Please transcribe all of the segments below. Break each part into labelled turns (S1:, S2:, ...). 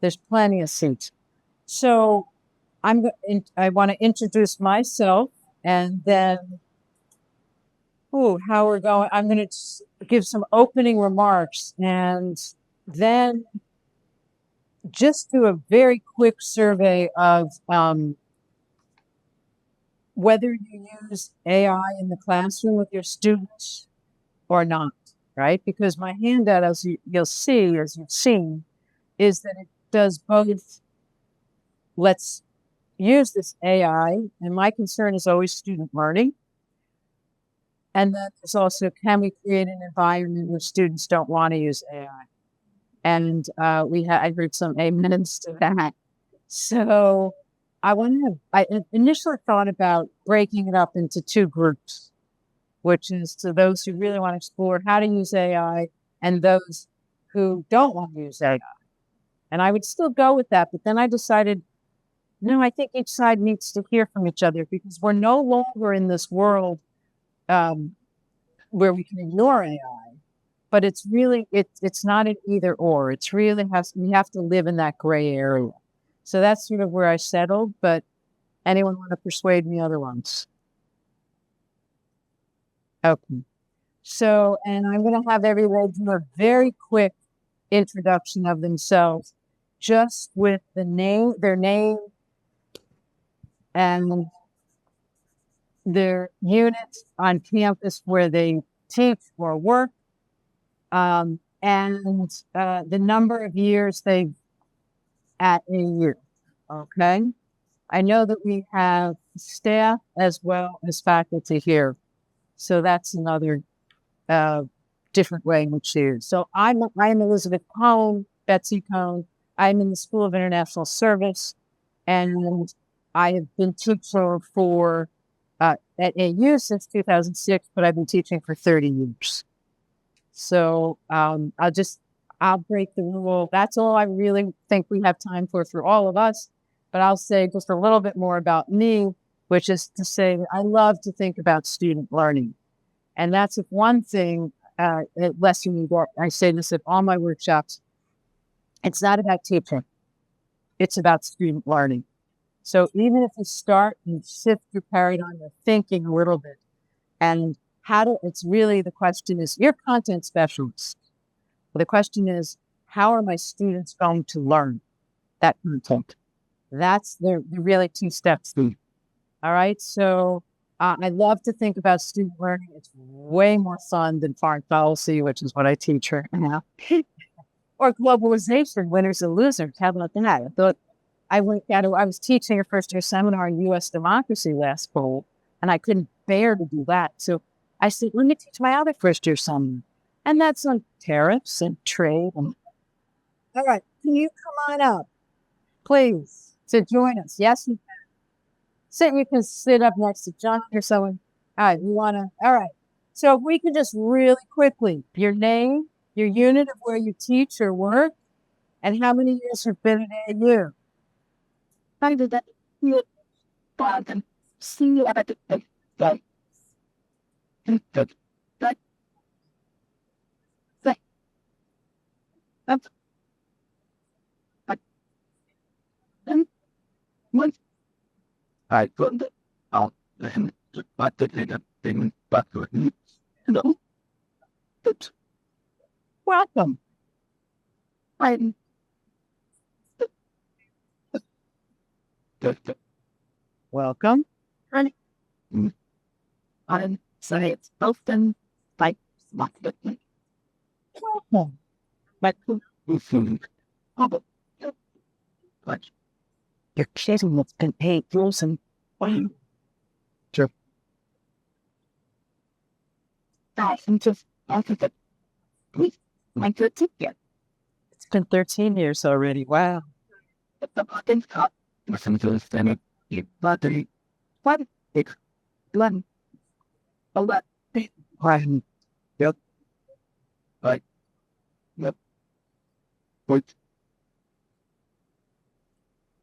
S1: There's plenty of seats. So I want to introduce myself and then, how we're going. I'm going to give some opening remarks and then just do a very quick survey of whether you use AI in the classroom with your students or not, right? Because my handout, as you'll see, as you've seen, is that it does both. Let's use this AI, and my concern is always student learning. And then there's also, can we create an environment where students don't want to use AI? And I heard some amens to that. So I initially thought about breaking it up into two groups, which is to those who really want to explore how to use AI and those who don't want to use AI. And I would still go with that, but then I decided, no, I think each side needs to hear from each other because we're no longer in this world where we can ignore AI, but it's really, it's not an either or. It's really we have to live in that gray area. So that's sort of where I settled, but anyone want to persuade me otherwise? Okay. So, and I'm going to have everybody do a very quick introduction of themselves, just with their name, and their unit on campus where they teach or work, and the number of years they've at AU. Okay. I know that we have staff as well as faculty here. So that's another different way in which you use. So I'm Elizabeth Cohn, Betsy Cohn. I'm in the School of International Service, and I have been teaching for at AU since 2006, but I've been teaching for 30 years. So I'll break the rule. That's all I really think we have time for all of us. But I'll say just a little bit more about me, which is to say that I love to think about student learning. And that's one thing, lesson I say this at all my workshops. It's not about teaching. It's about student learning. So even if you start and shift your paradigm of thinking a little bit, and it's really, the question is, you're a content specialist. Well, the question is, how are my students going to learn that content? That's the really two steps. All right. So I love to think about student learning. It's way more fun than foreign policy, which is what I teach right now. Or globalization, winners and losers. How about that? I thought I was teaching a first year seminar on U.S. democracy last fall, and I couldn't bear to do that. So I said, let me teach my other first year seminar. And that's on tariffs and trade. All right. Can you come on up, please, to join us? Yes, you can. You can sit up next to John or someone. All right. All right. So if we could just really quickly, your name, your unit of where you teach or work, and how many years you've been at AU. I did that. See you at the I put it out and but the thing but welcome. I'm welcome. I'm say it's often like welcome. But you're kidding, it's been 8 years and wow. Sure. I'm just my good ticket. It's been 13 years already. Wow. The button cut. Listen to this thing. Button. What? It's blunt. A lot. One. Yep. Right. Yep. What?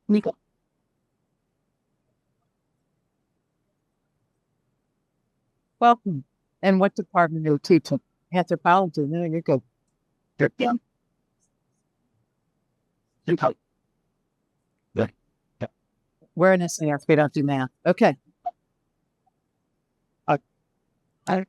S1: Nico. Welcome. And what department are you teaching? Anthropology. There you go. Yeah. We're in SAF. We don't do math. Okay. Right.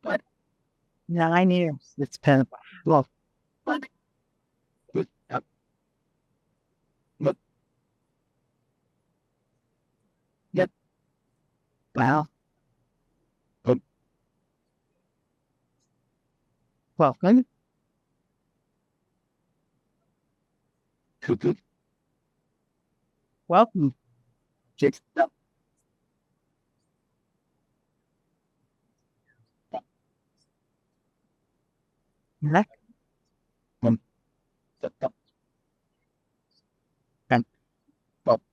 S1: Like 9 years. It's been well. Yep. Wow. Welcome. Welcome. Next. And welcome.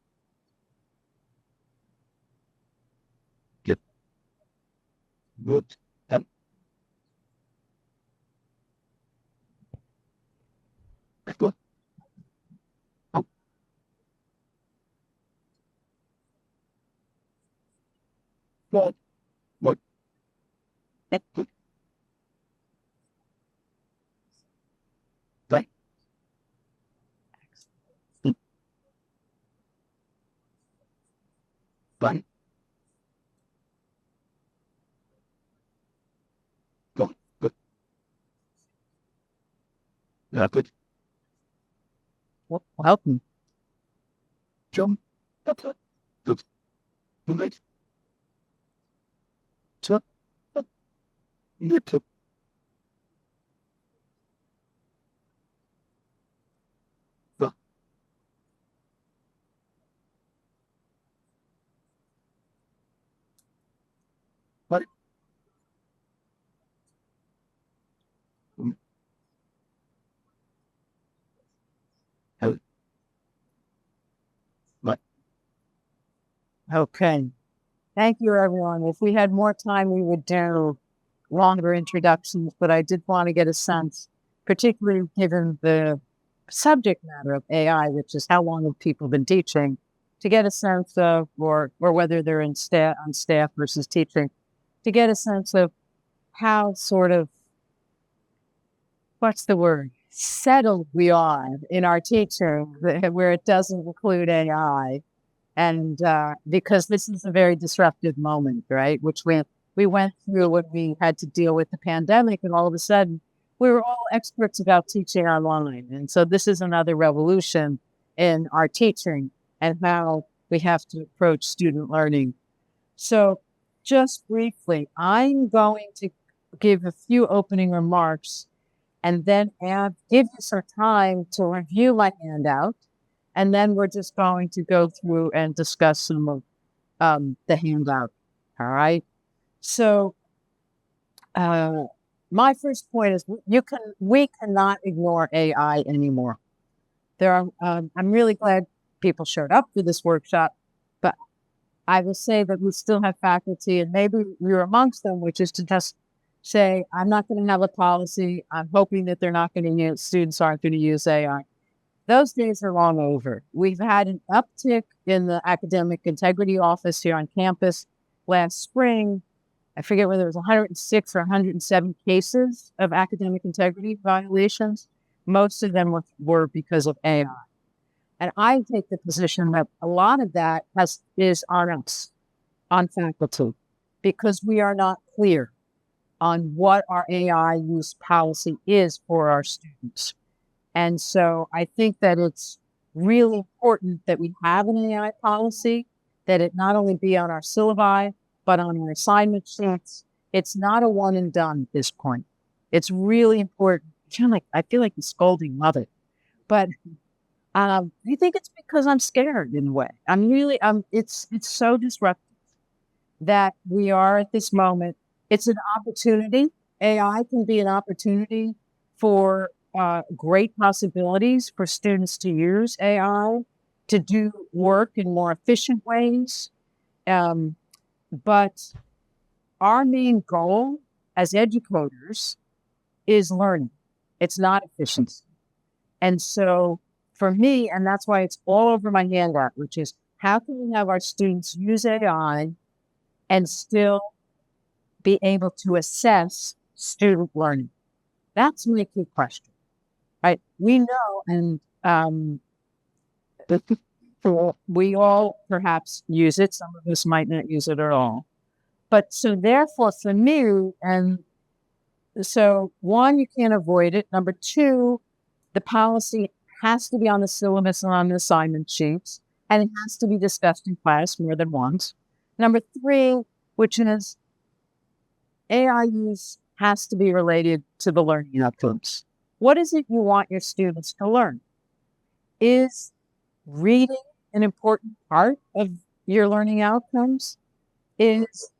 S1: Okay. Thank you, everyone. If we had more time, we would do longer introductions, but I did want to get a sense, particularly given the subject matter of AI, which is how long have people been teaching, to get a sense of, or whether they're on staff versus teaching, to get a sense of how sort of, what's the word, settled we are in our teaching, where it doesn't include AI. And because this is a very disruptive moment, right? Which we went through when we had to deal with the pandemic, and all of a sudden we were all experts about teaching online. And so this is another revolution in our teaching and how we have to approach student learning. So just briefly, I'm going to give a few opening remarks and then give you some time to review my handout. And then we're just going to go through and discuss some of the handout. All right. So my first point is we cannot ignore AI anymore. I'm really glad people showed up for this workshop, but I will say that we still have faculty, and maybe you're amongst them, which is to just say, I'm not going to have a policy. I'm hoping that students aren't going to use AI. Those days are long over. We've had an uptick in the academic integrity office here on campus last spring. I forget whether it was 106 or 107 cases of academic integrity violations. Most of them were because of AI. And I take the position that a lot of that is on us, on faculty, because we are not clear on what our AI use policy is for our students. And so I think that it's really important that we have an AI policy, that it not only be on our syllabi, but on our assignment sheets. It's not a one and done at this point. It's really important. I feel like a scolding mother, but I think it's because I'm scared in a way. It's so disruptive that we are at this moment. It's an opportunity. AI can be an opportunity for great possibilities for students to use AI to do work in more efficient ways. But our main goal as educators is learning. It's not efficiency. And so for me, and that's why it's all over my handout, which is how can we have our students use AI and still be able to assess student learning? That's my key question, right? We know, and we all perhaps use it. Some of us might not use it at all. But so therefore, for me, and so one, you can't avoid it. Number two, the policy has to be on the syllabus and on the assignment sheets, and it has to be discussed in class more than once. Number three, which is AI use has to be related to the learning outcomes. What is it you want your students to learn? Is reading an important part of your learning outcomes? Is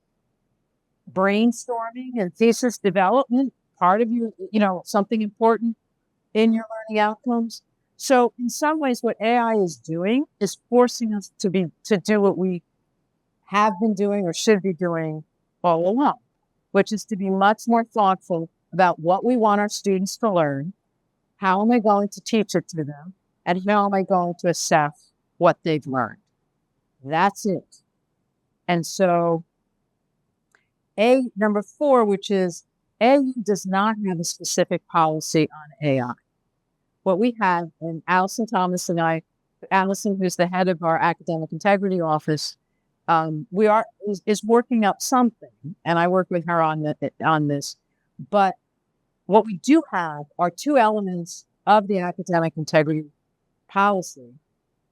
S1: brainstorming and thesis development part of your, something important in your learning outcomes? So in some ways, what AI is doing is forcing us to do what we have been doing or should be doing all along, which is to be much more thoughtful about what we want our students to learn, how am I going to teach it to them, and how am I going to assess what they've learned. That's it. And so number four, which is AU does not have a specific policy on AI. What we have, and Allison Thomas and I, Allison, who's the head of our academic integrity office, is working up something, and I work with her on this. But what we do have are two elements of the academic integrity policy,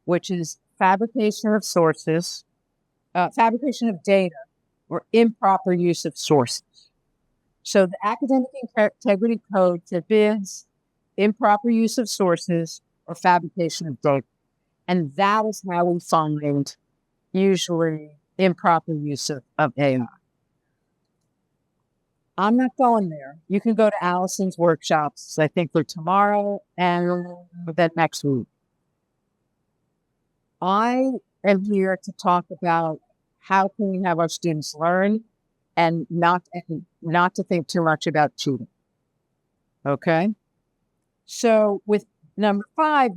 S1: which is fabrication of sources, fabrication of data, or improper use of sources. So the academic integrity code forbids improper use of sources or fabrication of data. And that is how we find usually improper use of AI. I'm not going there. You can go to Allison's workshops. I think they're tomorrow and then next week. I am here to talk about how can we have our students learn and not to think too much about cheating. Okay? So with number 5,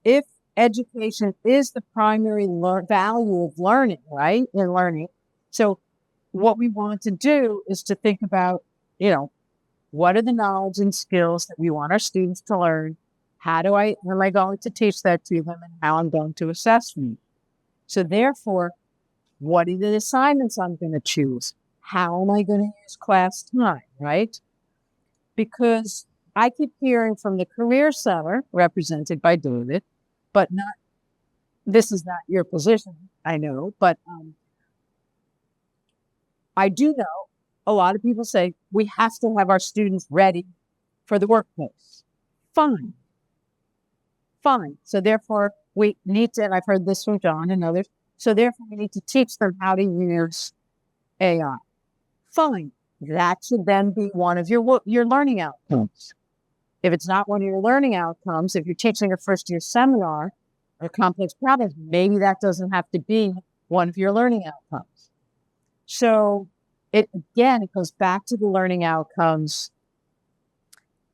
S1: if education is the primary value of learning, right? In learning. So what we want to do is to think about, what are the knowledge and skills that we want our students to learn? Am I going to teach that to them, and how I'm going to assess them? So therefore, what are the assignments I'm going to choose? How am I going to use class time, right? Because I keep hearing from the Career Center, represented by David, but this is not your position, I know, but I do know a lot of people say we have to have our students ready for the workplace. Fine. So therefore, we need to, and I've heard this from John and others, so therefore we need to teach them how to use AI. Fine. That should then be one of your learning outcomes. If it's not one of your learning outcomes, if you're teaching a first-year seminar or complex problems, maybe that doesn't have to be one of your learning outcomes. So it goes back to the learning outcomes.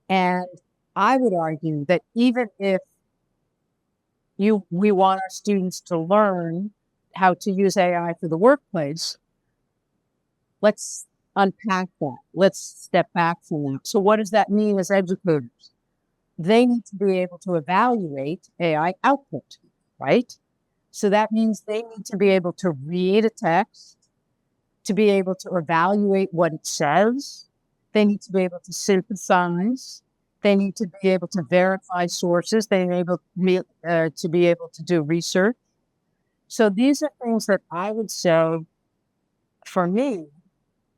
S1: And I would argue that even if we want our students to learn how to use AI for the workplace, let's unpack that. Let's step back from that. So what does that mean as educators? They need to be able to evaluate AI output, right? So that means they need to be able to read a text, to be able to evaluate what it says. They need to be able to synthesize. They need to be able to verify sources. They need to be able to do research. So these are things that I would say, for me,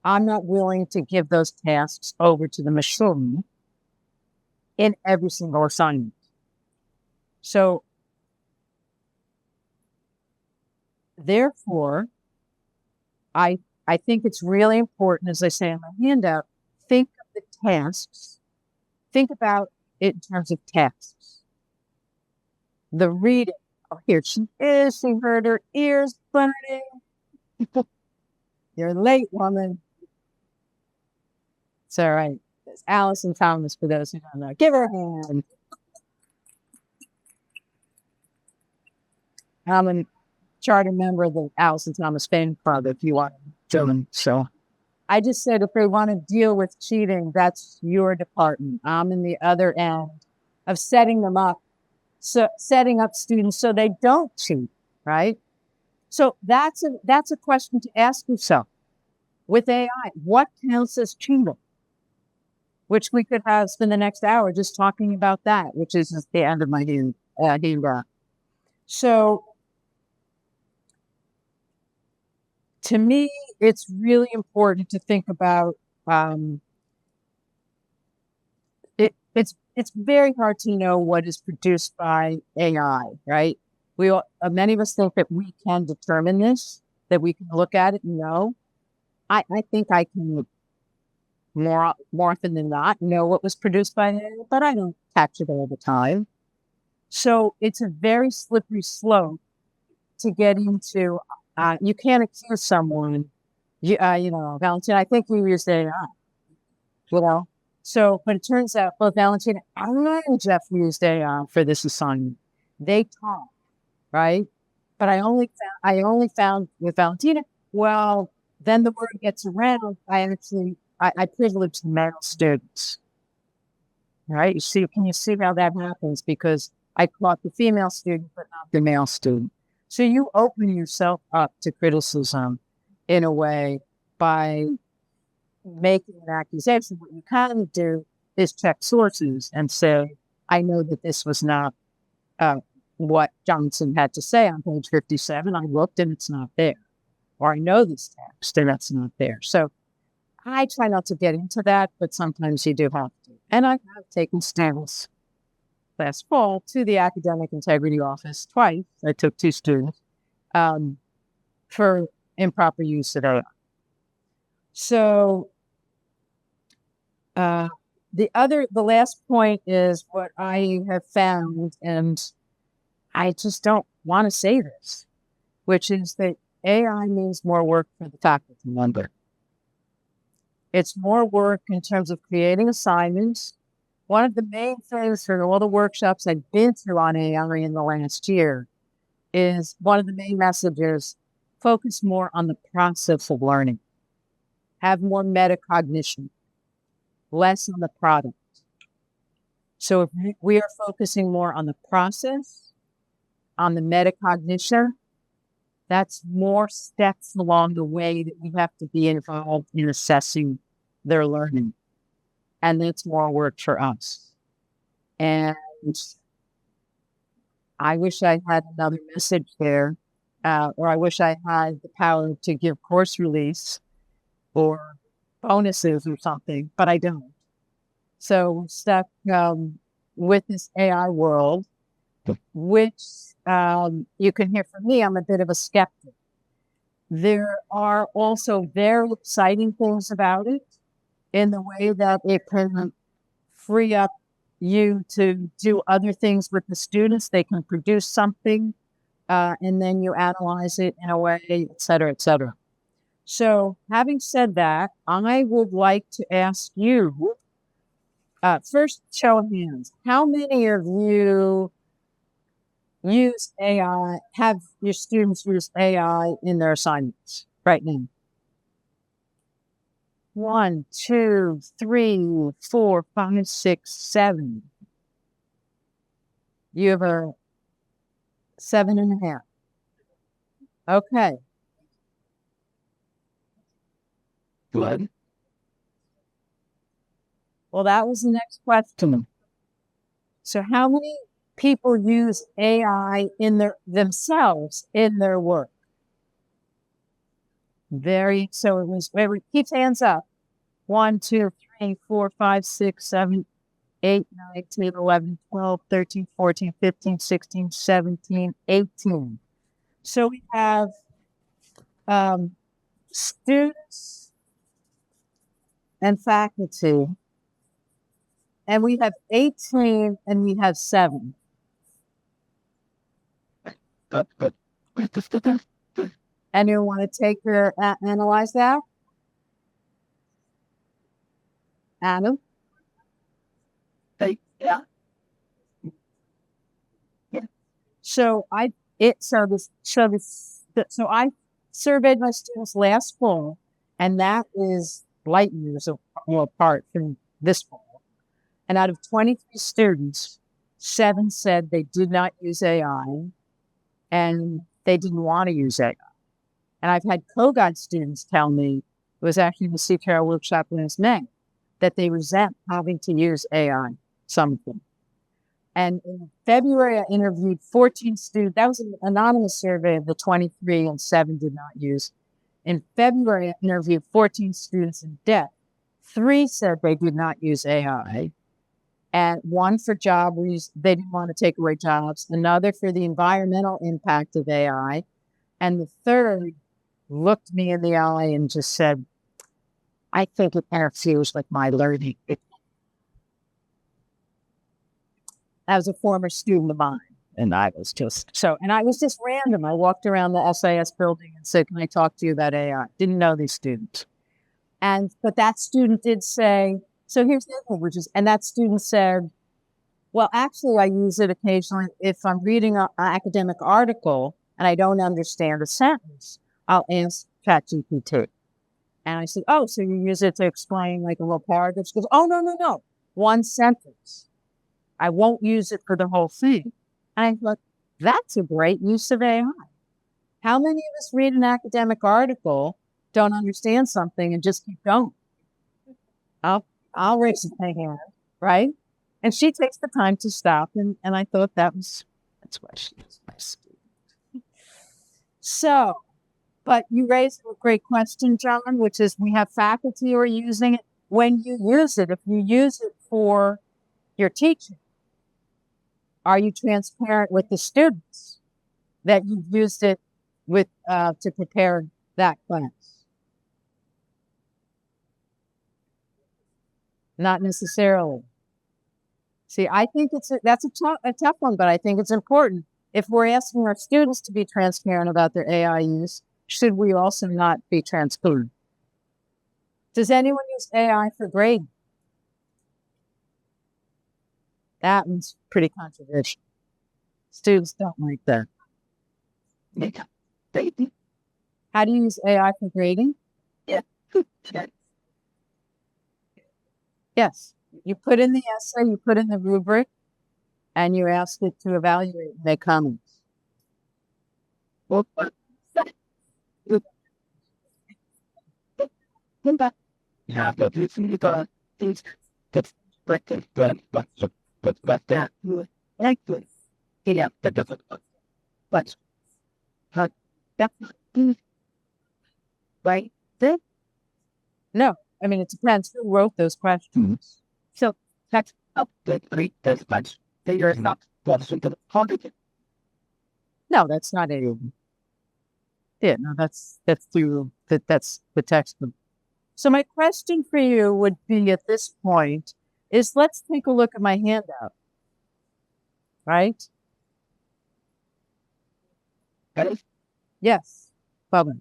S1: I'm not willing to give those tasks over to the machine in every single assignment. So therefore, I think it's really important, as I say in my handout, think of the tasks. Think about it in terms of tasks. The reading. Oh, here she is. She heard her ears burning. You're late, woman. It's all right. It's Allison Thomas, for those who don't know. Give her a hand. I'm a charter member of the Allison Thomas Fan Club, if you want to join. So I just said, if they want to deal with cheating, that's your department. I'm in the other end of setting them up, so setting up students so they don't cheat, right? So that's a question to ask yourself. With AI, what counts as cheating? Which we could have spend the next hour just talking about that, which is just the end of my handout. So to me, it's really important to think about it's very hard to know what is produced by AI, right? Many of us think that we can determine this, that we can look at it and know. I think I can more often than not know what was produced by AI, but I don't catch it all the time. So it's a very slippery slope to get into. You can't accuse someone, Valentina, I think you used AI, So, but it turns out both Valentina and Jeff used AI for this assignment. They talk, right? But I only found with Valentina, well, then the word gets around. I privilege the male students, right? Can you see how that happens? Because I caught the female student, but not the male student. So you open yourself up to criticism in a way by making an accusation. What you can do is check sources and say, I know that this was not what Johnson had to say on page 57. I looked and it's not there. Or I know this text and it's not there. So I try not to get into that, but sometimes you do have to. And I have taken stands last fall to the Academic Integrity Office twice. I took 2 students for improper use of AI. So the last point is what I have found, and I just don't want to say this, which is that AI means more work for the faculty member. It's more work in terms of creating assignments. One of the main things for all the workshops I've been through on AI in the last year is one of the main messages: focus more on the process of learning, have more metacognition, less on the product. So if we are focusing more on the process, on the metacognition, that's more steps along the way that we have to be involved in assessing their learning. And that's more work for us. And I wish I had another message there, or I wish I had the power to give course release or bonuses or something, but I don't. So we're stuck with this AI world, which you can hear from me, I'm a bit of a skeptic. There are also very exciting things about it in the way that it can free up you to do other things with the students. They can produce something and then you analyze it in a way, et cetera, et cetera. So having said that, I would like to ask you, first, show of hands. How many of you use AI, have your students use AI in their assignments right now? 1, 2, 3, 4, 5, 6, 7. You have a 7.5. Okay. Good. Well, that was the next question. So how many people use AI in themselves in their work? So it was, keep hands up. 1, 2, 3, 4, 5, 6, 7, 8, 9, 10, 11, 12, 13, 14, 15, 16, 17, 18. So we have students and faculty, and we have 18 and we have 7. Anyone want to take your analyze that? Adam?
S2: Yeah.
S1: So I surveyed my students last fall, and that is light years apart from this fall. And out of 23 students, 7 said they did not use AI and they didn't want to use AI. And I've had co-guide students tell me, it was actually the CPR workshop last May, that they resent having to use AI, some of them. And in February, I interviewed 14 students. That was an anonymous survey of the 23, and 7 did not use. In February, I interviewed 14 students in depth. 3 said they did not use AI, and 1 for job reasons, they didn't want to take away jobs, another for the environmental impact of AI, and the 3rd looked me in the eye and just said, I think it interferes with my learning. That was a former student of mine. And I was just random. I walked around the SIS building and said, can I talk to you about AI? Didn't know these students. But that student did say, so here's the other thing, and that student said, well, actually, I use it occasionally if I'm reading an academic article and I don't understand a sentence, I'll ask ChatGPT. And I said, oh, so you use it to explain like a little paragraph? She goes, oh, no. 1 sentence. I won't use it for the whole thing. And I thought, that's a great use of AI. How many of us read an academic article, don't understand something, and just keep going? I'll raise my hand, right? And she takes the time to stop. And I thought that's why she is my student. So, but you raised a great question, John, which is we have faculty who are using it. When you use it, if you use it for your teaching, are you transparent with the students that you've used it with to prepare that class? Not necessarily. See, I think that's a tough one, but I think it's important. If we're asking our students to be transparent about their AI use, should we also not be transparent? Does anyone use AI for grading? That one's pretty controversial. Students don't like that. How do you use AI for grading? Yes. You put in the essay, you put in the rubric, and you ask it to evaluate and make comments. Right? No, I mean, it depends who wrote those questions. So that's no, that's not a. Yeah, no, that's through that's the textbook. So my question for you would be at this point is let's take a look at my handout. Right? Yes, Bubba.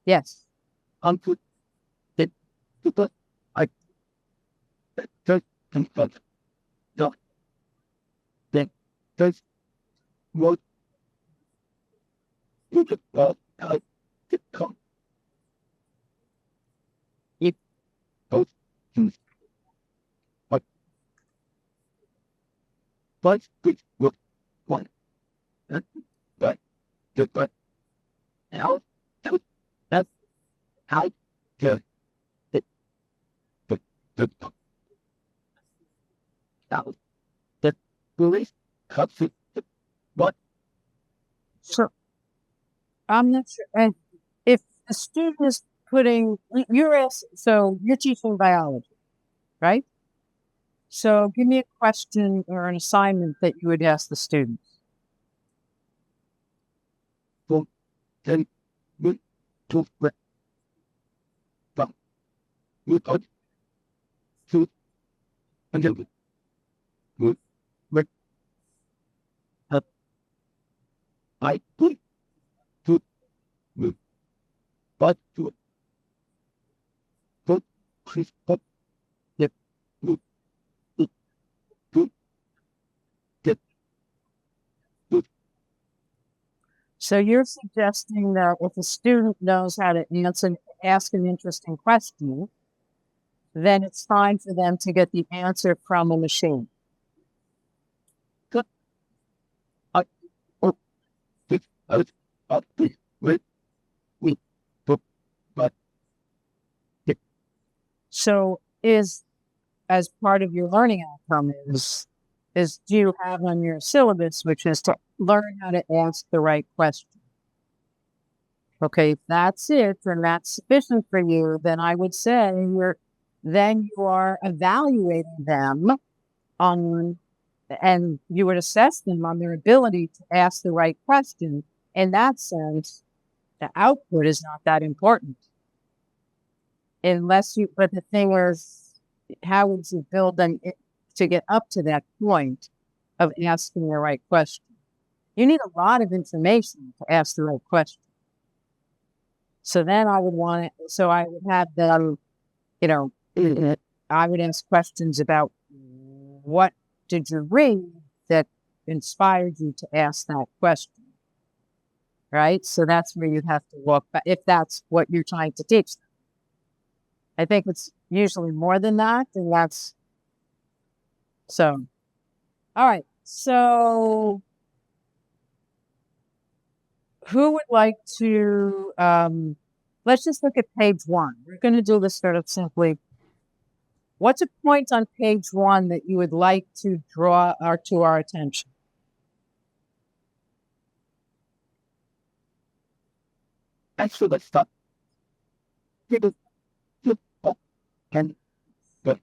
S1: Yes. You, sure. I'm not sure. And if the student is putting, so you're teaching biology, right? So give me a question or an assignment that you would ask the students.
S2: but to put but the
S1: So you're suggesting that if a student knows how to ask an interesting question, then it's fine for them to get the answer from a machine. So as part of your learning outcome is do you have on your syllabus, which is to learn how to ask the right question? Okay, if that's it and that's sufficient for you, then I would say you are evaluating them on, and you would assess them on their ability to ask the right question. In that sense, the output is not that important. But the thing is, how would you build them to get up to that point of asking the right question? You need a lot of information to ask the right question. So then I would have them, I would ask questions about what did you read that inspired you to ask that question, right? So that's where you'd have to look back, if that's what you're trying to teach them. I think it's usually more than that, and that's so. All right, so who would like to, let's just look at page 1. We're going to do this sort of simply. What's a point on page 1 that you would like to draw to our attention?
S2: Actually, let's start. Can but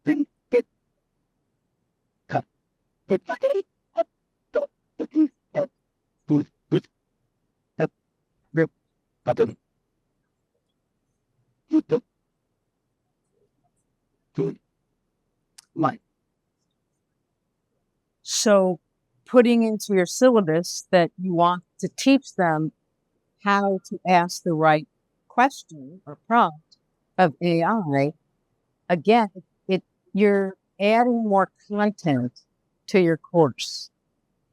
S2: think it cut. But button. Line.
S1: So putting into your syllabus that you want to teach them how to ask the right question or prompt of AI, again, you're adding more content to your course.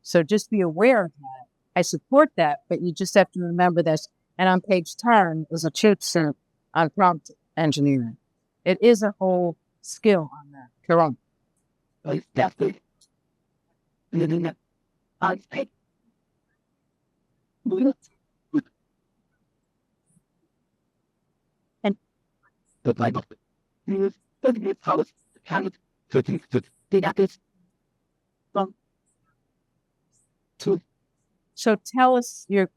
S1: So just be aware of that. I support that, but you just have to remember this. And on page 10 is a chipset on prompt engineering. It is a whole skill on that. Correct. And
S2: the Bible.
S1: so tell us your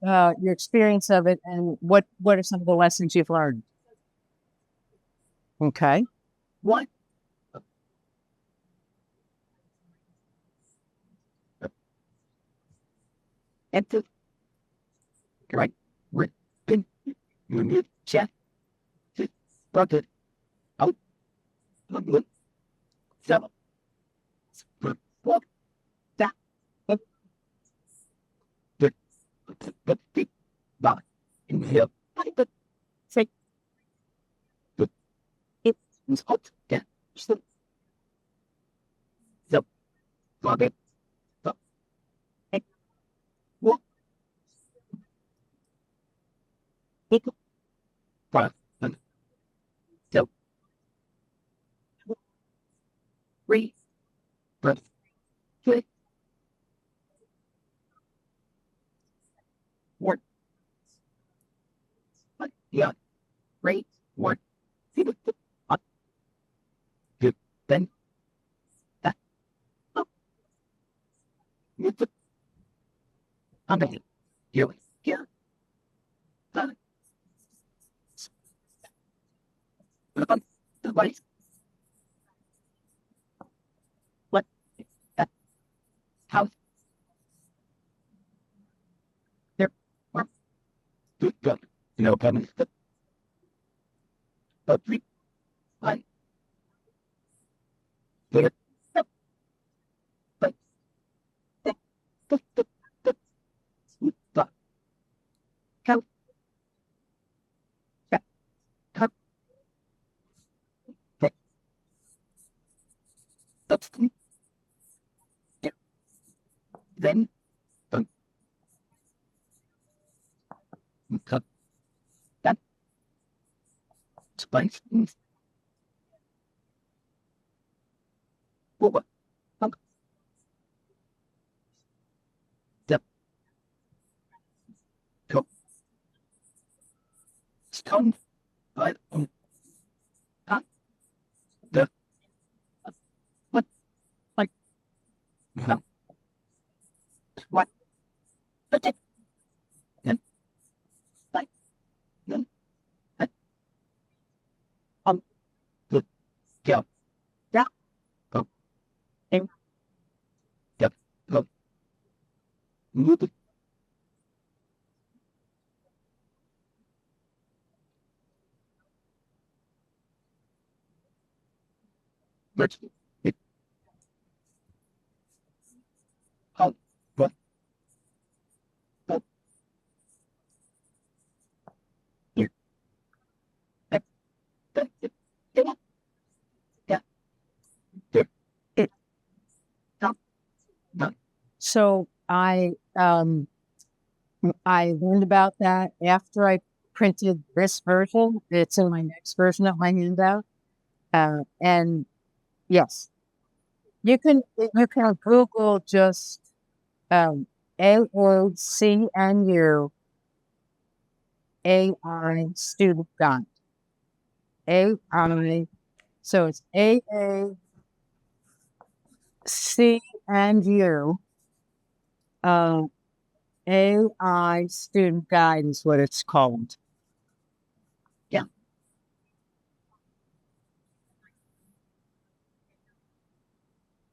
S1: experience of it and what are some of the lessons you've learned? Okay.
S2: What? Enter. Right. Written. You need chat. Started. Out. Look. Seven. What? That. But the back in here. But say. But it was hot. Yeah. So. So. Got it. So. What? It. But. So. Three. But. Three. Work. But. Yeah. Great. Work. Good. Then. That. Oh. You put. Under. Here. Here. Done. The right. What? House. There. Work. Good. No problem. Three. I. There. But. Count. then cut that spice over the top stone by the what like what but it and like then on the go yeah oh and yep oh move it let's it how what what here that it yeah there it not not
S1: So I learned about that after I printed this version. It's in my next version of my handout. And yes, you can Google just AACNU AI student guide. AI. So it's AACNU AI student guide is what it's called.
S2: yeah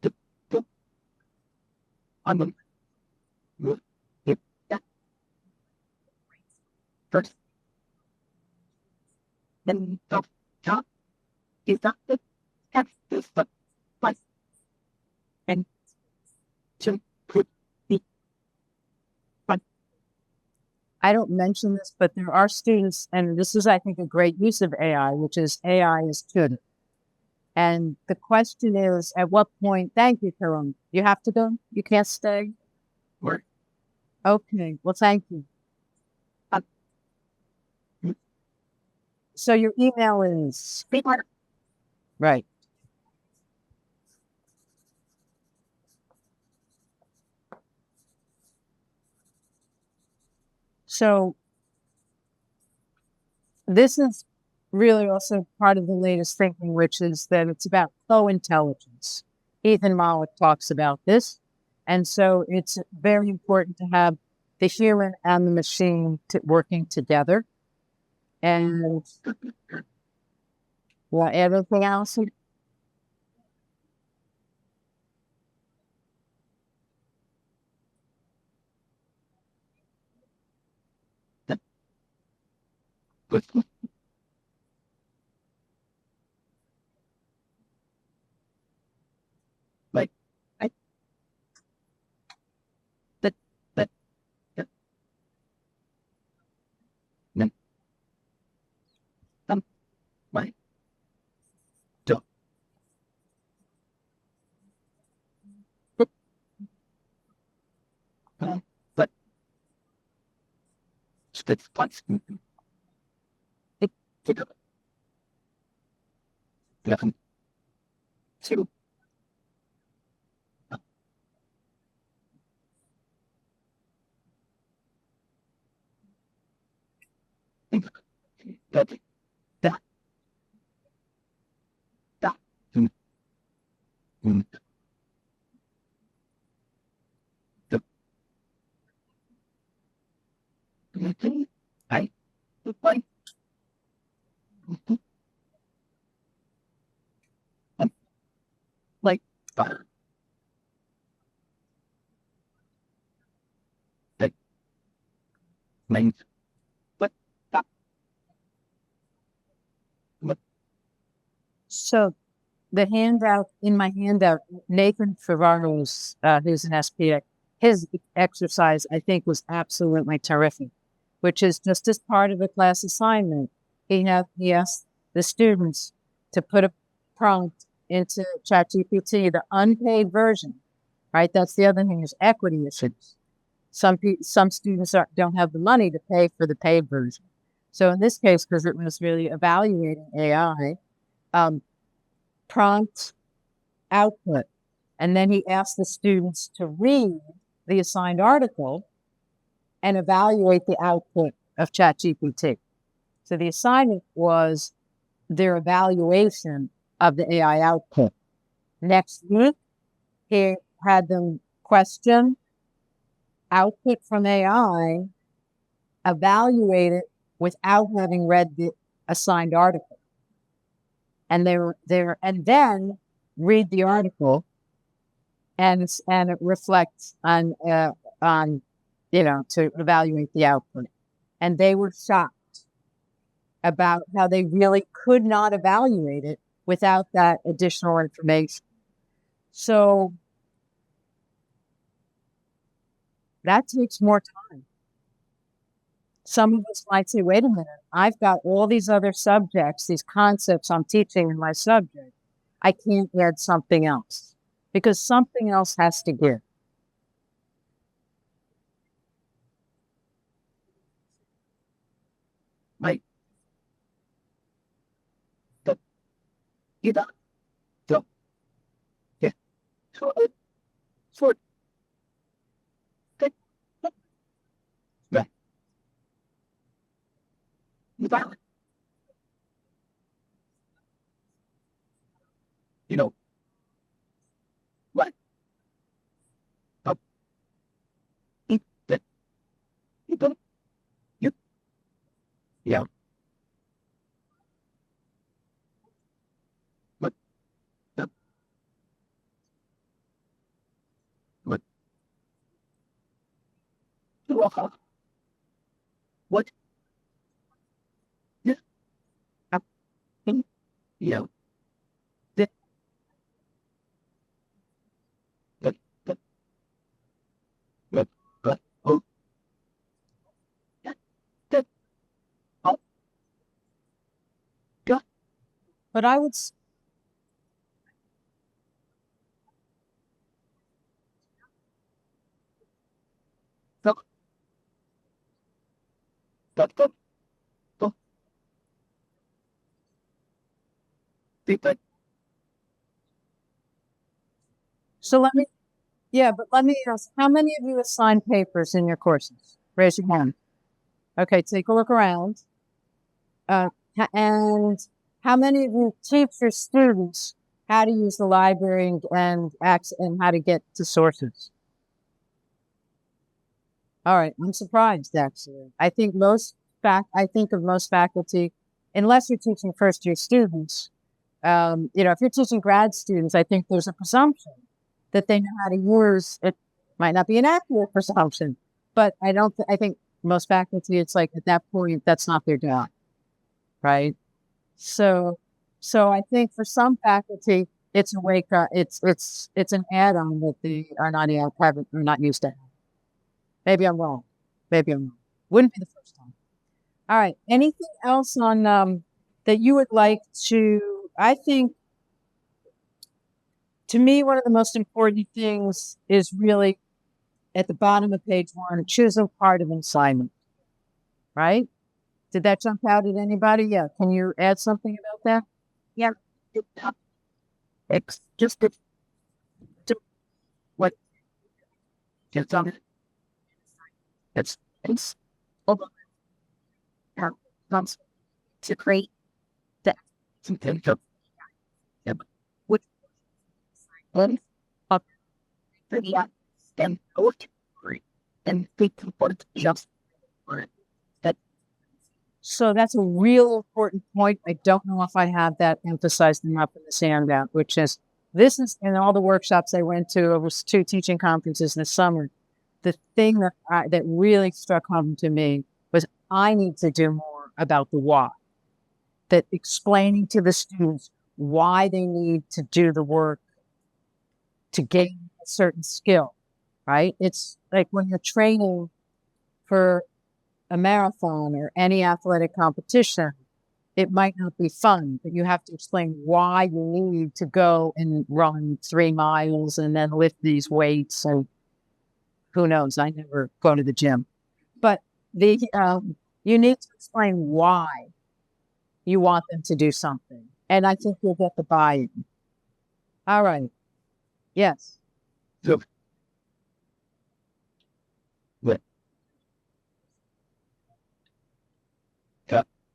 S2: the I'm a move it yeah first then the top is not the text is the spice and to put the front
S1: I don't mention this, but there are students, and this is, I think, a great use of AI, which is AI as tutor. And the question is, at what point? Thank you, Karam. You have to go. You can't stay.
S2: or
S1: Okay. Well, thank you.
S2: uh,
S1: So your email is
S2: paper
S1: right. So this is really also part of the latest thinking, which is that it's about co-intelligence. Ethan Mollick talks about this. And so it's very important to have the human and the machine working together. And want to add anything else?
S2: that with like I that that yeah then my dog but split once it took up eleven two that that that mm, the I like like that means but that but
S1: So the handout in my handout, Nathan Ferraro's, who's an SPA, his exercise I think was absolutely terrific, which is just as part of the class assignment. He asked the students to put a prompt into ChatGPT, the unpaid version, right? That's the other thing is equity issues. Some students don't have the money to pay for the paid version. So in this case, because it was really evaluating AI, prompt output. And then he asked the students to read the assigned article and evaluate the output of ChatGPT. So the assignment was their evaluation of the AI output. Next week, he had them question output from AI, evaluate it without having read the assigned article. And they were there, and then read the article, and it reflects on to evaluate the output. And they were shocked about how they really could not evaluate it without that additional information. So that takes more time. Some of us might say, wait a minute, I've got all these other subjects, these concepts I'm teaching in my subject. I can't add something else because something else has to give.
S2: Right. The, you know, the, yeah. So, so, that, right. Without, you know, what? The, that, you don't, you, yeah. But, the, but, what? Yeah. uh, Yeah. That, that, that, oh, yeah. That, oh, yeah.
S1: But I would,
S2: The, the, the,
S1: so let me, yeah, but let me ask, how many of you assign papers in your courses? Raise your hand. Okay, take a look around. And how many of you teach your students how to use the library and how to get to sources? All right, I'm surprised actually. I think of most faculty, unless you're teaching first year students, if you're teaching grad students, I think there's a presumption that they know how to use it. Might not be an accurate presumption, but I think most faculty, it's like at that point, that's not their job, right? So, I think for some faculty, it's a wake up. It's an add-on that they are not haven't are not used to. Maybe I'm wrong. Maybe I'm wrong. Wouldn't be the first time. All right. Anything else on that you would like to? I think to me, one of the most important things is really at the bottom of page 1, choose a part of an assignment. Right? Did that jump out at anybody? Yeah. Can you add something about that?
S2: yeah. It's just the, what? It's on. It's over. Comes to create that something to, yeah, which one up for the and out and people want just for it. That
S1: So that's a real important point. I don't know if I have that emphasized enough in this handout, which is this is in all the workshops I went to. It was 2 teaching conferences this summer. The thing that really struck home to me was I need to do more about the why. That explaining to the students why they need to do the work to gain a certain skill, right? It's like when you're training for a marathon or any athletic competition, it might not be fun, but you have to explain why you need to go and run 3 miles and then lift these weights. And who knows? I never go to the gym, but you need to explain why you want them to do something. And I think you'll get the buy-in. All right. Yes.
S2: So, what?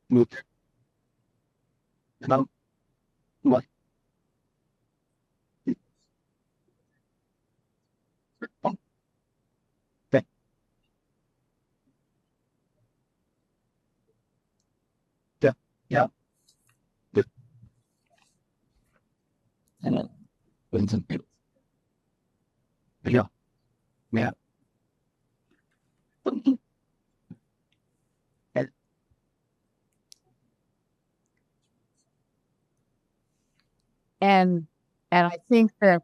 S2: Move. About what? Okay. Yeah. Yeah. Good. And then, with some people. Yeah. Yeah. And,
S1: And I think that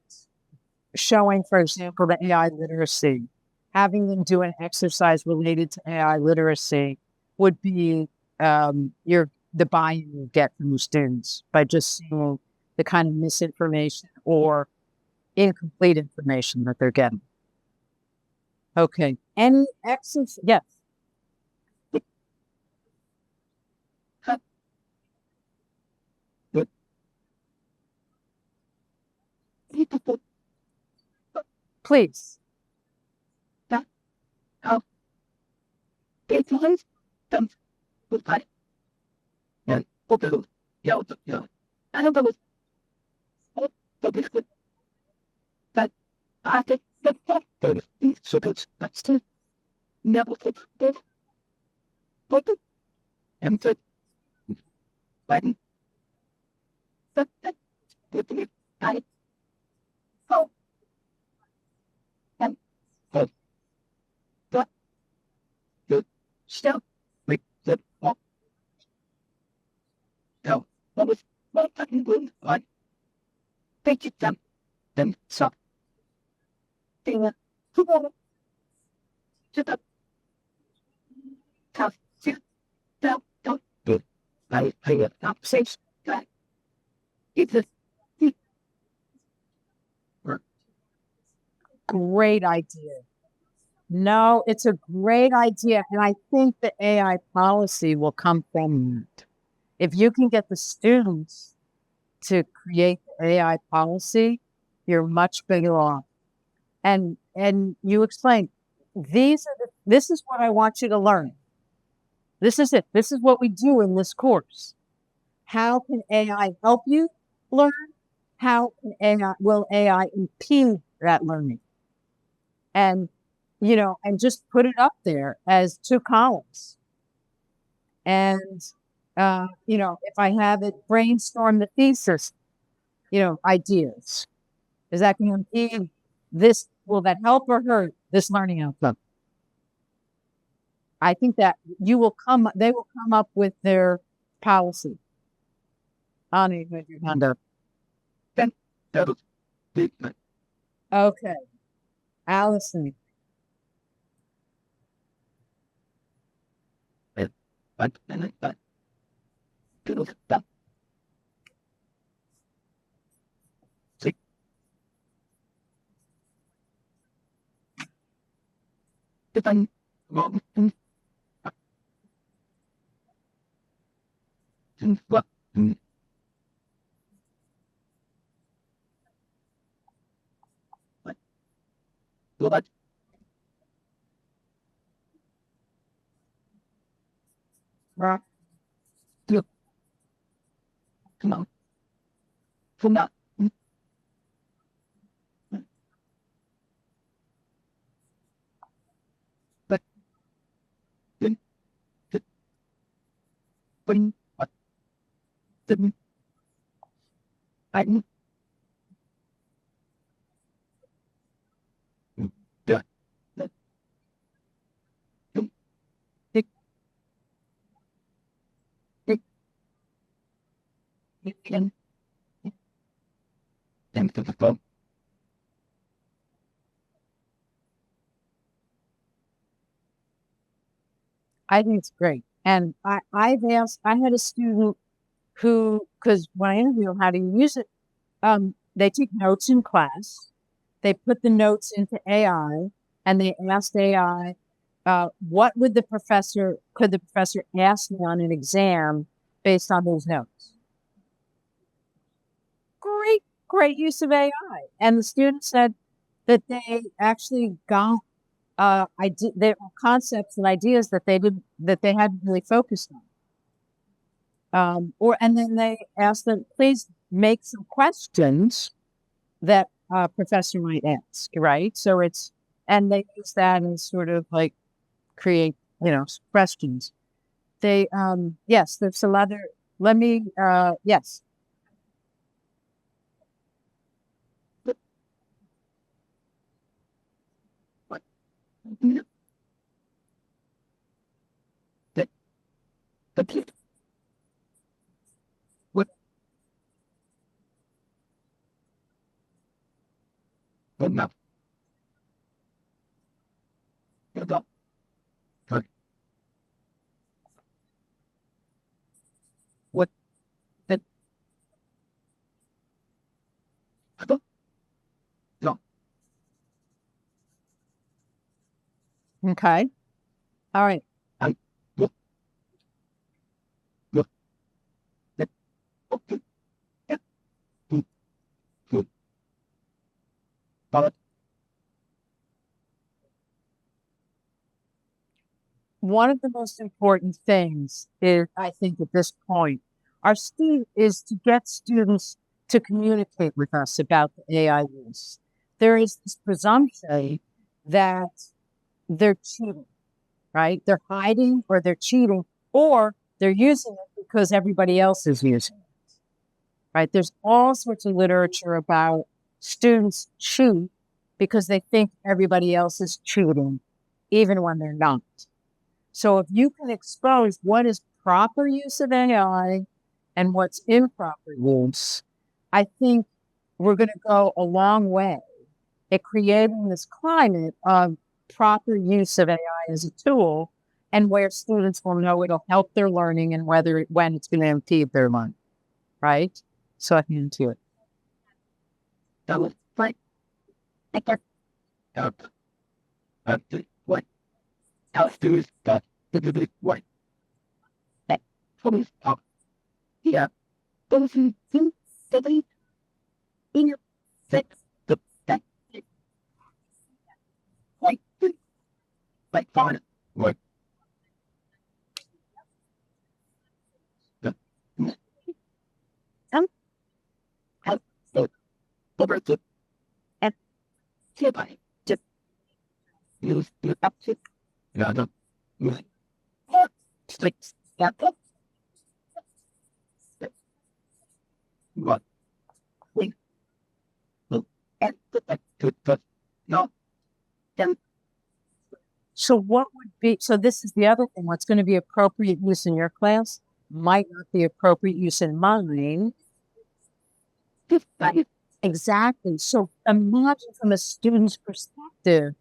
S1: showing, for example, the AI literacy, having them do an exercise related to AI literacy would be the buy-in you get from the students by just seeing the kind of misinformation or incomplete information that they're getting. Okay. Any exercise? Yes.
S2: good.
S1: Please.
S2: How? It's always some good part. And, okay. Yeah. Yeah. I don't know. But it's good. But I think that so that's still never take it. But and so when that I oh and but but you still make the no what was what fucking good on take it them so thing just up tough don't good I get up safe that it's a
S1: Great idea. No, it's a great idea. And I think the AI policy will come from it. If you can get the students to create the AI policy, you're much better off. And you explain this is what I want you to learn. This is it. This is what we do in this course. How can AI help you learn? How will AI impede that learning? And and just put it up there as 2 columns. And if I have it brainstorm the thesis, ideas. Is that going to impede this? Will that help or hurt this learning outcome? I think that they will come up with their policy. Ani, with your hand up.
S2: then that big
S1: Okay. Allison.
S2: but that see the thing wrong what what
S1: Right.
S2: được không nào không nào but then the when what the anh được đúng thích thích thích em từ thực phẩm
S1: I think it's great. And I had a student because when I interview them, how do you use it? They take notes in class, they put the notes into AI, and they asked AI, what would could the professor ask me on an exam based on those notes? Great use of AI. And the student said that they actually got there were concepts and ideas that they hadn't really focused on. And then they asked them, please make some questions that a professor might ask, right? And they use that and sort of like create, questions. Yes, there's some other, yes. Okay. All right. One of the most important things is, I think, at this point, is to get students to communicate with us about the AI use. There is this presumption that they're cheating, right? They're hiding or they're cheating or they're using it because everybody else is using it, right? There's all sorts of literature about students cheat because they think everybody else is cheating, even when they're not. So if you can expose what is proper use of AI and what's improper use, I think we're going to go a long way at creating this climate of proper use of AI as a tool and where students will know it'll help their learning and when it's going to impede their learning, right? So I can into it. What else do is that the what that from up here those who the in your set the that like fine what the how the over the and hereby just use the up to the six that what we will and the no then so this is the other thing, what's going to be appropriate use in your class might not be appropriate use in mine. Exactly. So imagine from a student's perspective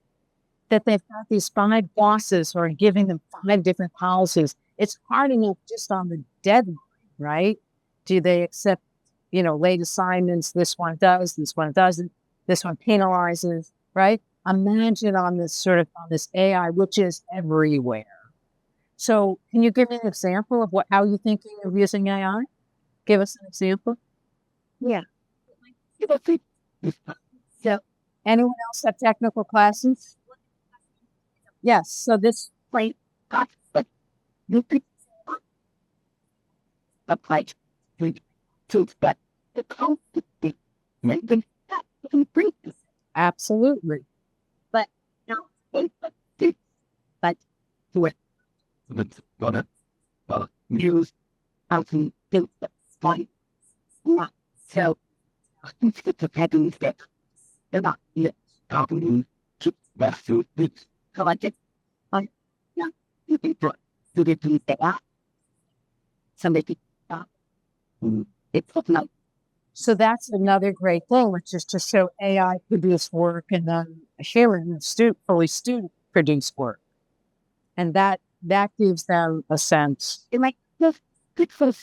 S1: that they've got these 5 bosses who are giving them 5 different policies. It's hard enough just on the deadline, right? Do they accept, late assignments? This one does, this one doesn't, this one penalizes, right? Imagine on this AI, which is everywhere. So can you give me an example of how you're thinking of using AI? Give us an example. Yeah. So anyone else have technical classes? Yes. So this plate but you could apply to but the code maybe absolutely. But no but to it. It's gonna use how to do the fine. So the pattern that they're not yet talking to best to this collected. Yeah, you can put to the that somebody it's not. So that's another great thing, which is to show AI produce work and then sharing fully student produced work. And that gives them a sense. It might look good for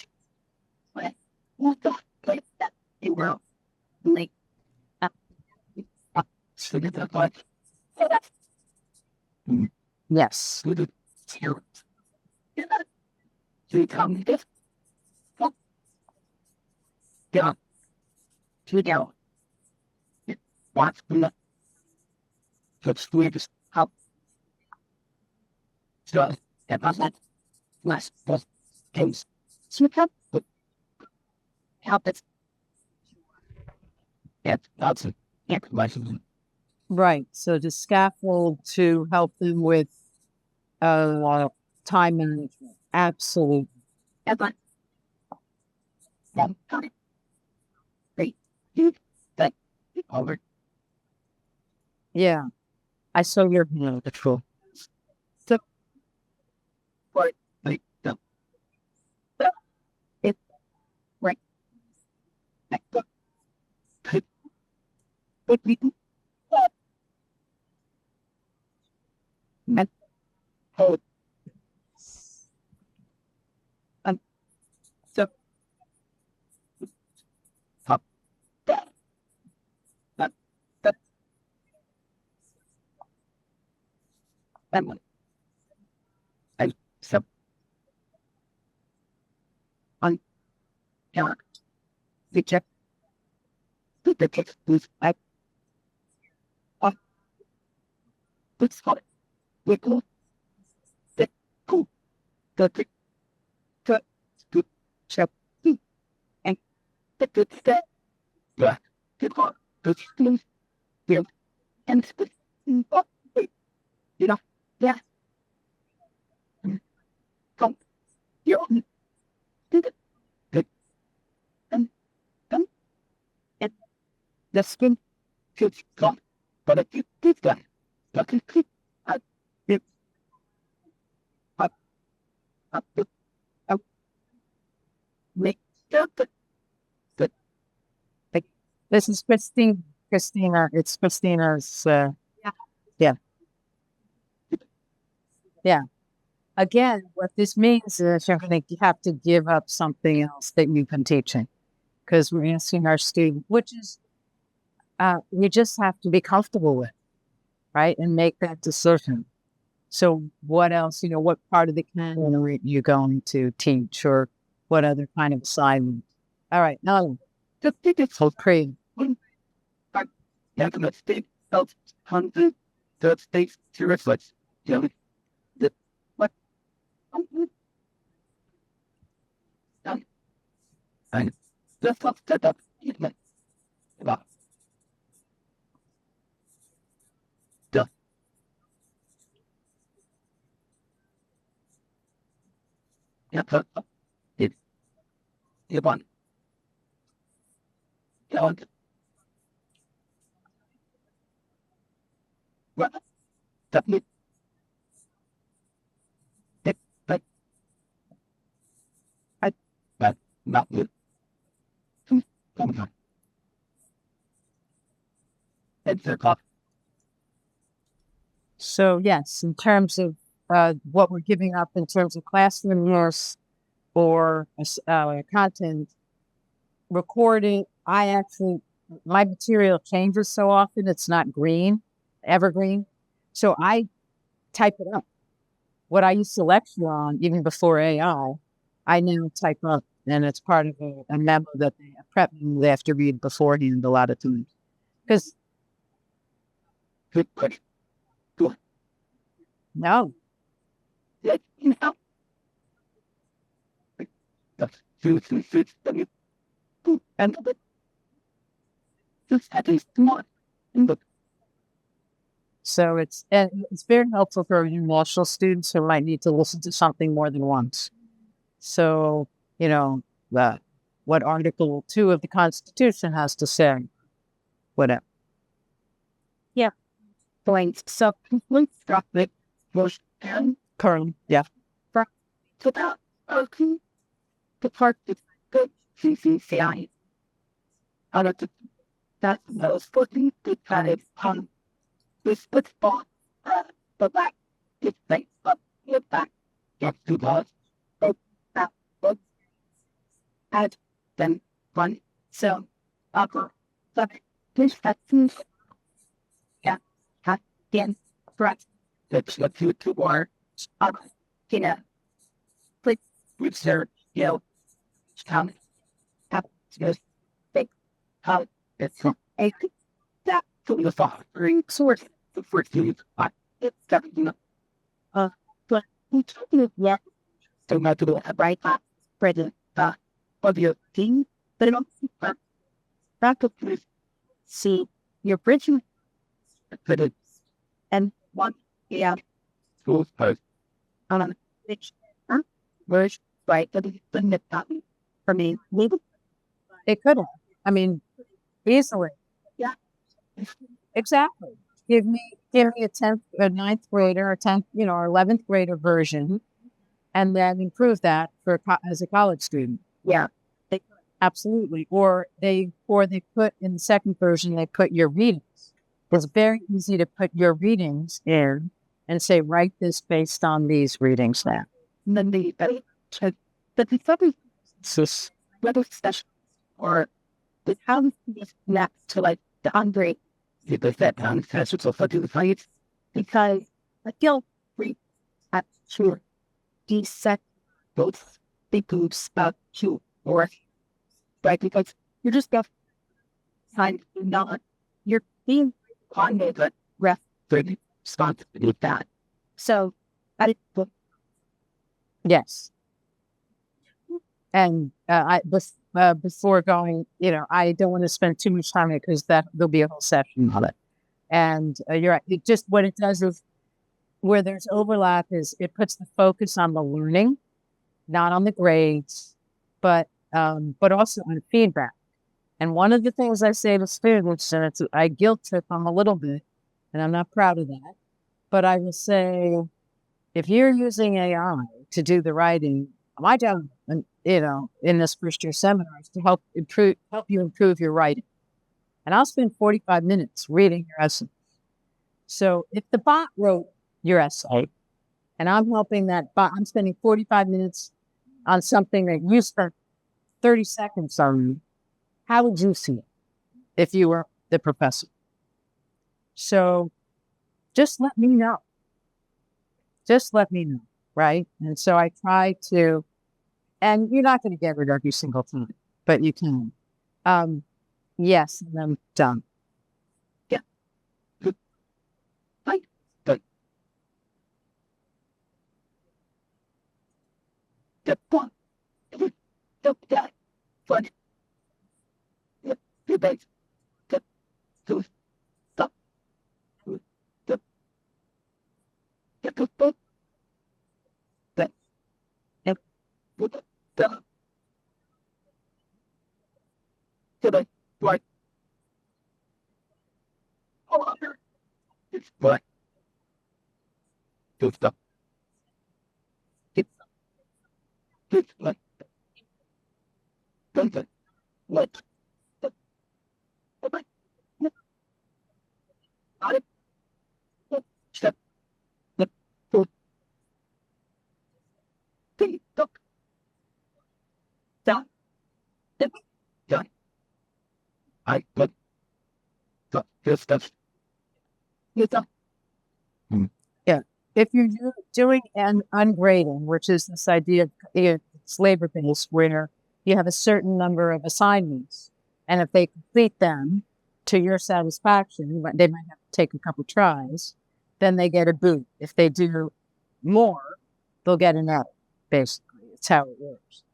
S2: what the place that you were like so that's what so that's
S1: Yes.
S2: good to you tell me this down to down what's the sweetest how so that was that last was case so help it that's it
S1: Right. So to scaffold to help them with time management. Absolutely.
S2: that's what got it great you that over
S1: Yeah. I saw your beautiful.
S2: so for like the it right like the but we and hold and so top that that that that one and so on yeah we check the text is I on this for we go the cool the trick to check and the good step yeah the car the things build and the you know yeah come you did it good and and the skin feels gone but it did that but it did it up up up make the
S1: Like, this is Christina. It's Christina's.
S2: yeah
S1: Yeah. Yeah. Again, what this means is you're going to have to give up something else that you've been teaching because we're asking our student, which is you just have to be comfortable with, right? And make that decision. So what else, what part of the canon are you going to teach or what other kind of assignment? All right. Now,
S2: just take it
S1: so creative.
S2: back yeah to the state of hundred the states to reflect you know the what and the stuff that up about the yeah it it one you know what that it but I but not good it's a cop
S1: So yes, in terms of what we're giving up in terms of classroom use or content recording, my material changes so often, it's not evergreen. So I type it up. What I used to lecture on, even before I now type up, and it's part of a memo that they have to read beforehand a lot of times. Because,
S2: good question to
S1: no,
S2: let you know the food and the just at least one in the
S1: so it's very helpful for international students who might need to listen to something more than once. So, uh, what Article 2 of the Constitution has to say, whatever.
S2: yeah points so complete stop it was and
S1: Currently, yeah.
S2: so that the part is good CCCI out of the that was putting the planet on this football the back it's like up your back get to the but that was at then one. So, upper, left, push, that, push, yeah, half, again, correct. That's what you are. Up, you know, click, with there, you know, count, tap, just, big, how, it's a that to the thought, source, the first unit, it's everything. But we talking about so much to the right, present, of your team, but it also practically see your bridging and one, yeah, schools post on which, which, right, but the for me, maybe,
S1: It could have. I mean, easily.
S2: yeah,
S1: Exactly. Give me a ninth grader, or 10th, or 11th grader version, and then improve that as a college student.
S2: yeah,
S1: Absolutely. Or they put in the second version, they put your readings. It's very easy to put your readings in and say, write this based on these readings now.
S2: and then but the other whether special or the how is next to like the hungry. You put that down fast, it's also to the fight because I feel free at sure these set both the groups about you or right because you're just got time not you're being on the rest the spot with that. So I did
S1: Yes. And before going, I don't want to spend too much time on it because there'll be a whole session on it. And you're right. It just, what it does is, where there's overlap, is it puts the focus on the learning, not on the grades, but also on feedback. And one of the things I say to students, and I guilt trip them a little bit, and I'm not proud of that, but I will say, if you're using AI to do the writing, my job, in this first year seminar is to help you improve your writing. And I'll spend 45 minutes reading your essay. So if the bot wrote your essay, and I'm helping that bot, I'm spending 45 minutes on something that you spent 30 seconds on, how would you see it if you were the professor? So just let me know. Just let me know, right? And so I try to, and you're not going to get it every single time, but you can. Yes, and I'm done.
S2: yeah. Like the one the that but the base the to stop the the book that and put the the right all under it's what to stop it's like the what the like not it step the foot the duck down the done I but the stuff it's up.
S1: Yeah. If you're doing an ungrading, which is this idea of it's labor-based, where you have a certain number of assignments, and if they complete them to your satisfaction, they might have to take a couple tries, then they get a boot. If they do more, they'll get an F, basically. It's how it works.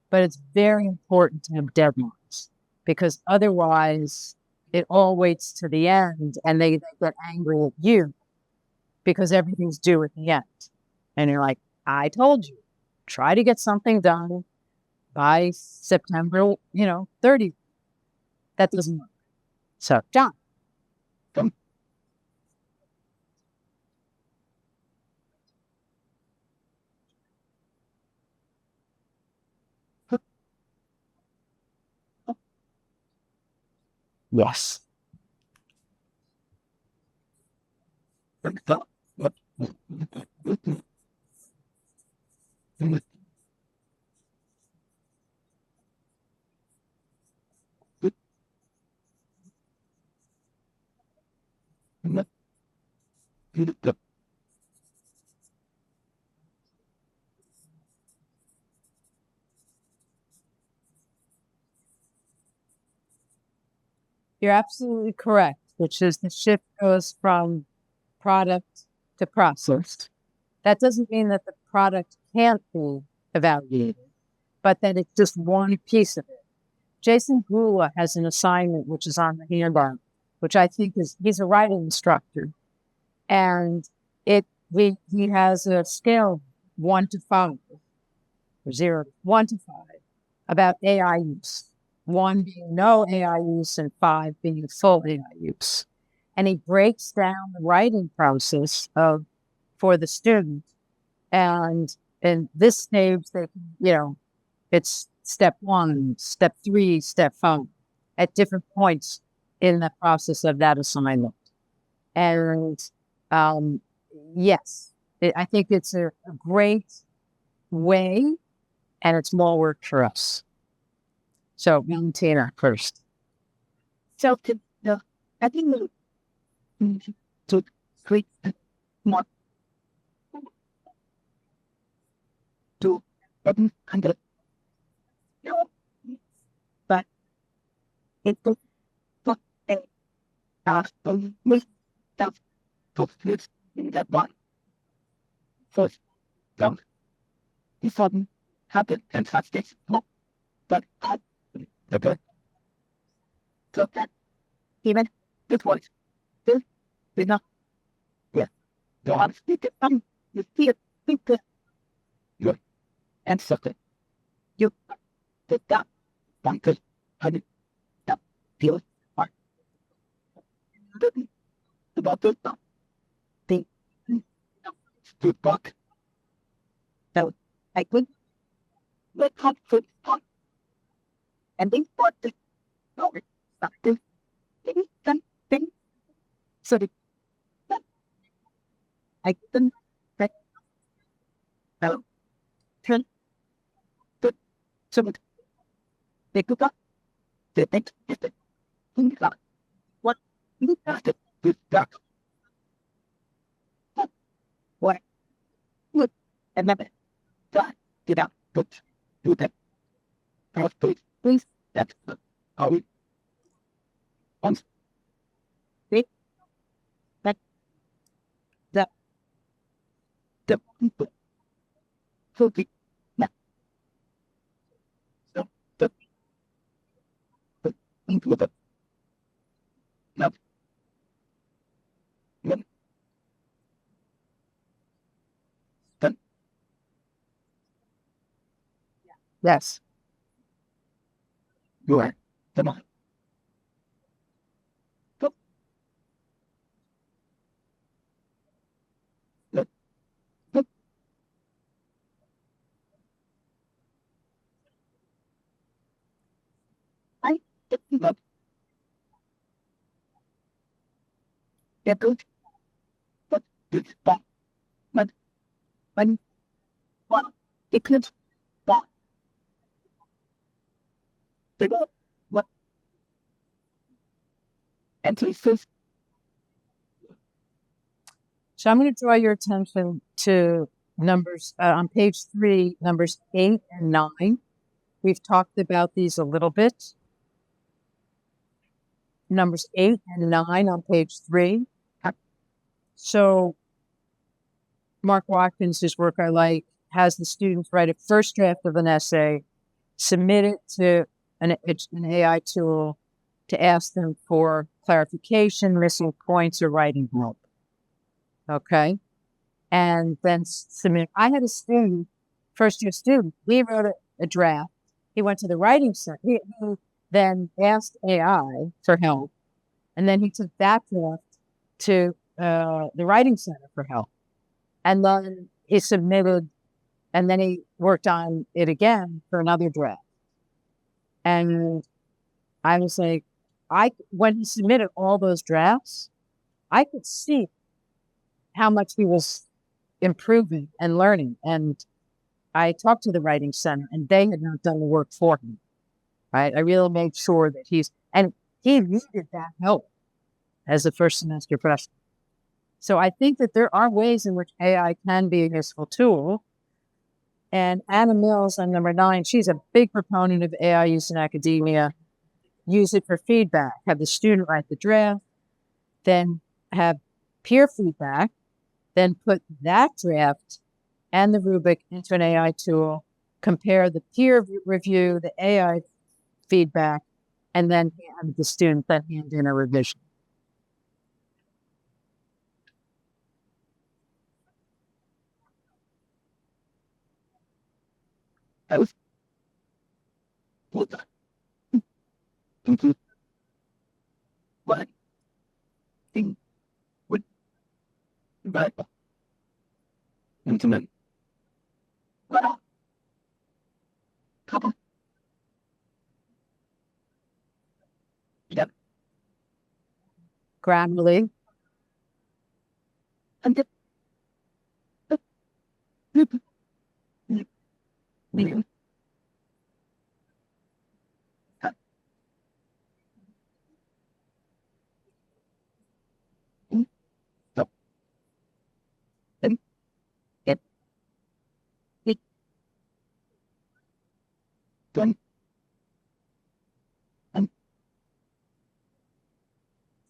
S1: But it's very important to have deadlines, because otherwise it all waits to the end and they get angry at you because everything's due at the end. And you're like, I told you, try to get something done by September, 30th. That doesn't work. So, John.
S2: Yes.
S1: You're absolutely correct, which is the shift goes from product to process. That doesn't mean that the product can't be evaluated, but that it's just one piece of it. Jason Gula has an assignment which is on the handout, which I think he's a writing instructor, and he has a scale 1 to 5, or 0 to 1 to 5, about AI use. 1 being no AI use and 5 being full AI use. And he breaks down the writing process for the student. And in this stage, it's step 1, step 3, step 5 at different points in the process of that assignment. And yes, I think it's a great way, and it's more work for us. So, Valentina first.
S2: So I think to create more to kind of but it took a with stuff to fix in that one. First, don't this sudden happened and such this but the good. So that even this was this did not the one speak you see it think you and something you did that one could I that feel hard about this thing to talk so I could let comfort on and then for the something something so the I couldn't so turn to some they could not the next thing like what you have to do that what would and then that get out but do that please that's how we once they that the people so the so the into the now then
S1: Yes.
S2: you are the man so I did not get good but this but when one it could but they don't what and so says
S1: So I'm going to draw your attention to numbers on page 3, numbers 8 and 9. We've talked about these a little bit. Numbers 8 and 9 on page 3. So Mark Watkins, whose work I like, has the students write a first draft of an essay, submit it to an AI tool to ask them for clarification, missing points, or writing help. Okay. And then submit. I had a student, first year student, he wrote a draft. He went to the writing center. He then asked AI for help. And then he took that draft to the writing center for help. And then he submitted, and then he worked on it again for another draft. And I was like, when he submitted all those drafts, I could see how much he was improving and learning. And I talked to the writing center, and they had not done the work for him. Right? I really made sure that he needed that help as a first semester freshman. So I think that there are ways in which AI can be a useful tool. And Anna Mills on number 9, she's a big proponent of AI use in academia. Use it for feedback. Have the student write the draft, then have peer feedback, then put that draft and the rubric into an AI tool, compare the peer review, the AI feedback, and then have the student then hand in a revision.
S2: I was what what thing would but intimate what couple yep
S1: Grammarly,
S2: and the million so and it it done and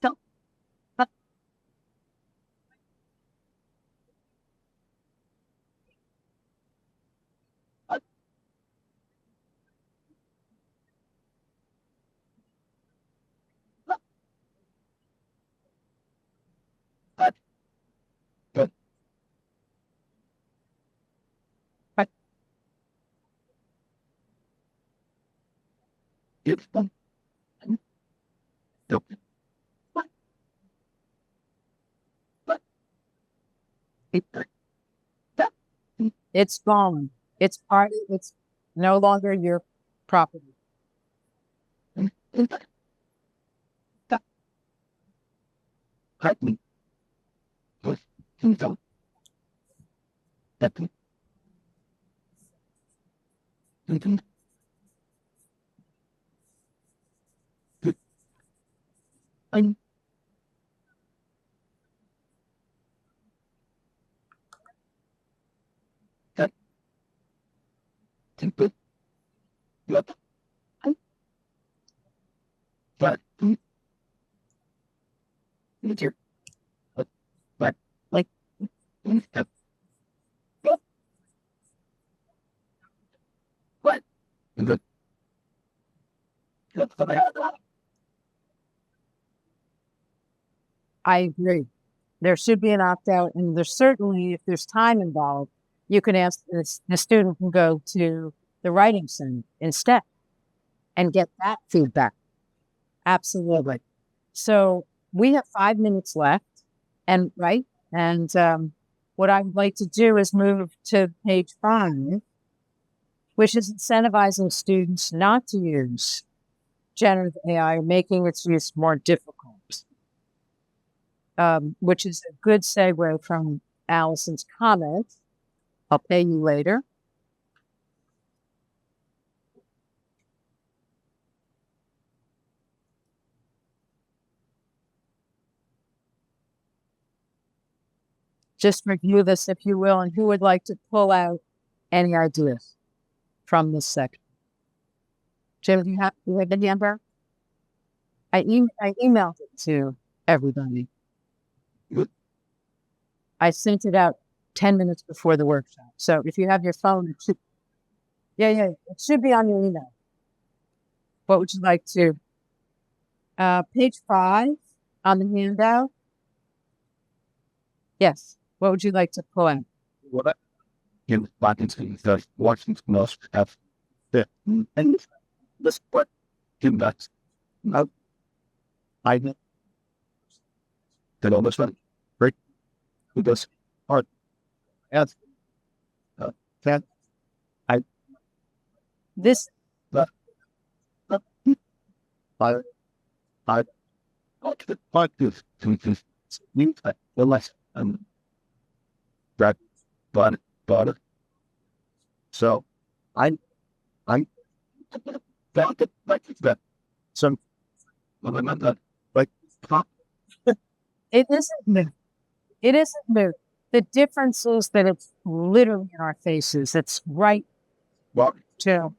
S2: so but but but but but but it's done and so but it that
S1: it's gone. It's part. It's no longer your property.
S2: that hurt me was so that and that simple but but easier but like what good good
S1: I agree. There should be an opt out, and there's certainly, if there's time involved, you can ask this, the student can go to the writing center instead and get that feedback. Absolutely. So we have 5 minutes left, and right, and what I would like to do is move to page 5, which is incentivizing students not to use generative AI or making its use more difficult. Which is a good segue from Allison's comment. I'll pay you later. Just review this, if you will, and who would like to pull out any ideas from this section? Jim, do you have the number? I emailed it to everybody.
S2: Good.
S1: I sent it out 10 minutes before the workshop. So if you have your phone, it should, yeah, it should be on your email. What would you like to? Page 5 on the handout. Yes. What would you like to pull in?
S2: what in Washington the Washington must have the and this what in that I know that almost one right who does art as that
S1: This
S2: but I I got to the part of to mean the less that but so I'm found it like that some well, I'm not like pop
S1: it isn't. It isn't new. The difference is that it's literally in our faces. It's right
S2: Well,
S1: to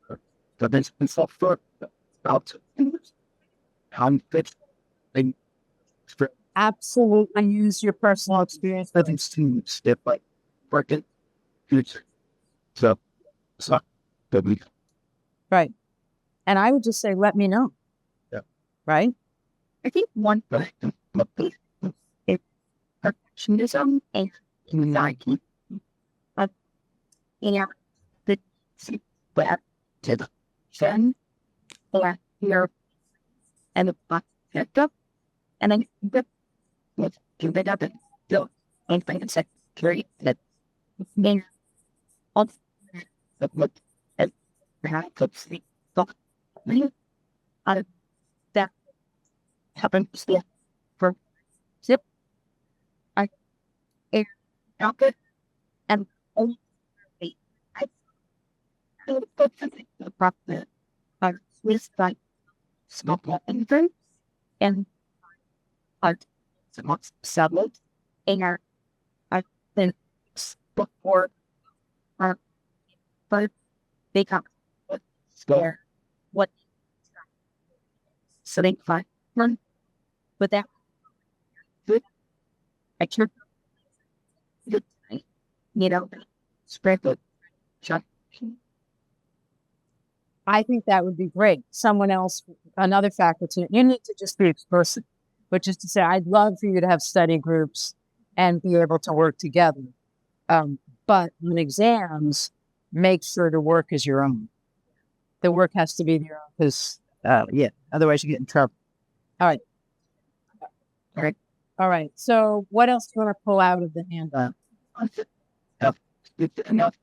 S2: the business software about conflict and
S1: absolutely use your personal experience.
S2: living students step by working future. So that we
S1: Right. And I would just say, let me know.
S2: Yeah.
S1: Right.
S2: I think one thing is perfectionism and anxiety. But yeah, the web to the sun or your and the backup and then the what give it up and so and find a secretary that then all the what and perhaps could sleep talk many other that happens for zip I air rocket and only I put something the proper with like small infant and art somewhat settled in our been before our but they come with scare what sitting fine run with that good extra good you know spread the shot.
S1: I think that would be great. Someone else, another faculty, you need to just be explicit, which is to say, I'd love for you to have study groups and be able to work together. But in exams, make sure the work is your own. The work has to be your own because, otherwise you get in trouble. All right.
S2: All right.
S1: All right. So what else do you want to pull out of the handout?
S2: It's enough.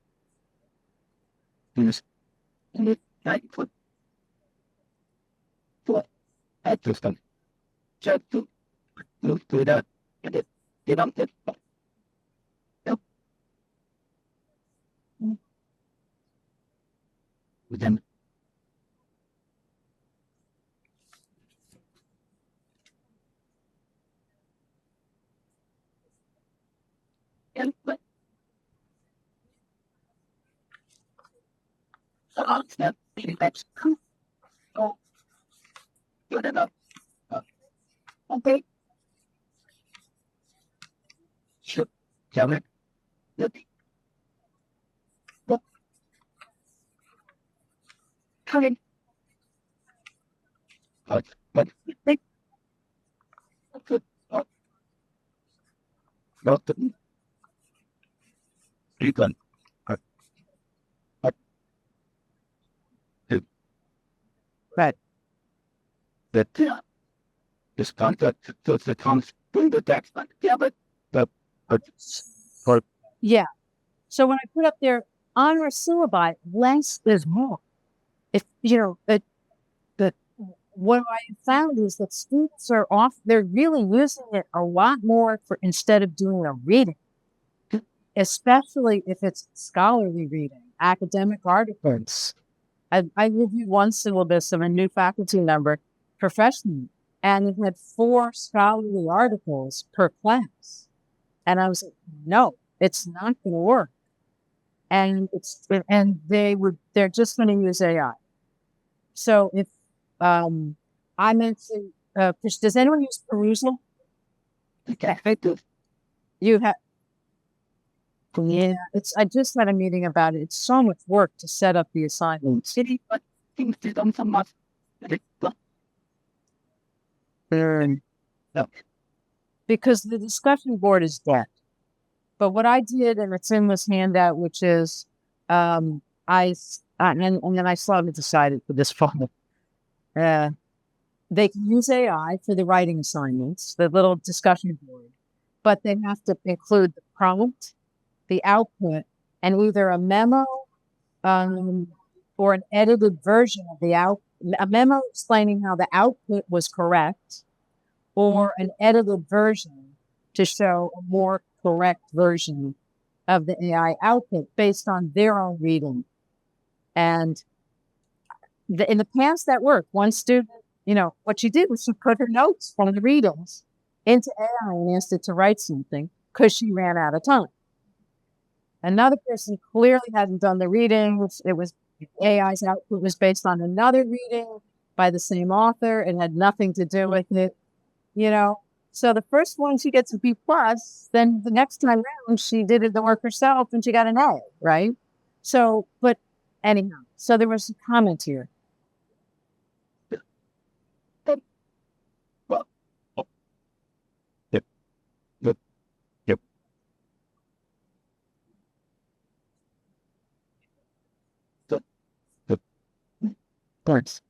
S2: Yes. And it I put at this time. Just to move to that and it get on it. With them. And but it's not that's so good enough. Okay. Sure. Tell it. Coming. But they could not the you can
S1: Right.
S2: that this contact to the comes from the text but yeah but for
S1: Yeah. So when I put up there honor syllabi, less is more. If you know that what I found is that students are they're really using it a lot more for instead of doing a reading, especially if it's scholarly reading, academic articles. I reviewed one syllabus of a new faculty member professionally, and it had 4 scholarly articles per class. And I was like, no, it's not going to work. And they're just going to use AI. So if I mentioned, does anyone use Perusal? You have, yeah. I just had a meeting about it. It's so much work to set up the assignments.
S2: city but things to them so much no.
S1: Because the discussion board is dead. But what I did, and it's in this handout, which is, and then I slowly decided for this fall, they can use AI for the writing assignments, the little discussion board, but they have to include the prompt, the output, and either a memo or an edited version of a memo explaining how the output was correct, or an edited version to show a more correct version of the AI output based on their own reading. And in the past, that worked. One student, what she did was she put her notes from the readings into AI and asked it to write something. because she ran out of time. Another person clearly hadn't done the readings. It was AI's output was based on another reading by the same author. It had nothing to do with it, you know. So the first one, she gets a B plus. Then the next time around, she did the work herself and she got an A, right? So, but anyhow, so there was a comment here.
S2: Well, yep, yep, yep. Thanks.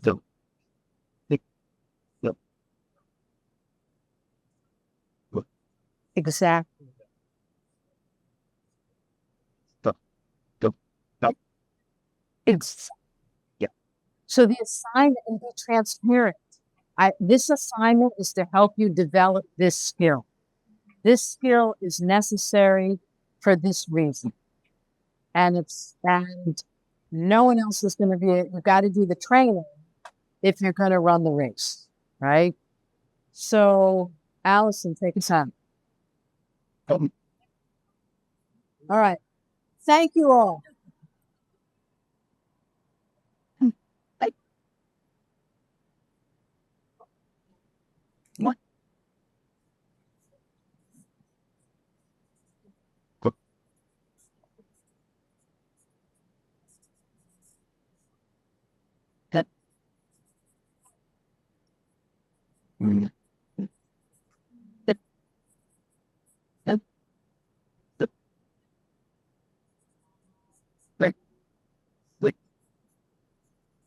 S2: So,
S1: Exactly. It's
S2: yeah.
S1: So the assignment, and be transparent. This assignment is to help you develop this skill. This skill is necessary for this reason. And no one else is going to be, you've got to do the training if you're going to run the race, right? So, Allison, take us on. All right. Thank you all.
S2: What? That.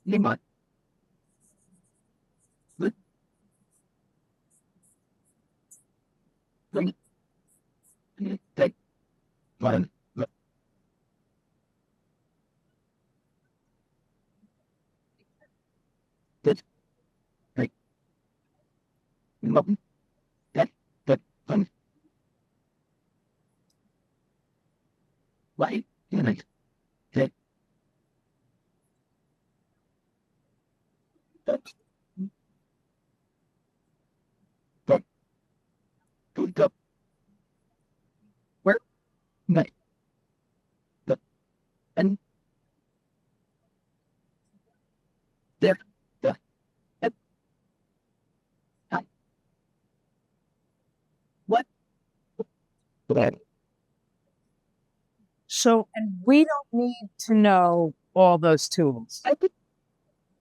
S2: Niemand. Why? Where? And there. What?
S1: So, and we don't need to know all those tools.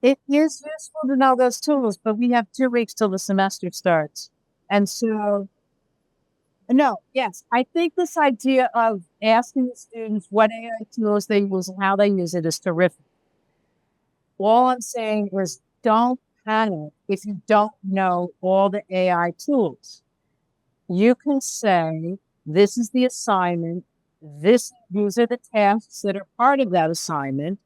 S1: It is useful to know those tools, but we have 2 weeks till the semester starts. And so, no, yes, I think this idea of asking the students what AI tools they use and how they use it is terrific. All I'm saying is don't panic if you don't know all the AI tools. You can say, this is the assignment, these are the tasks that are part of that assignment,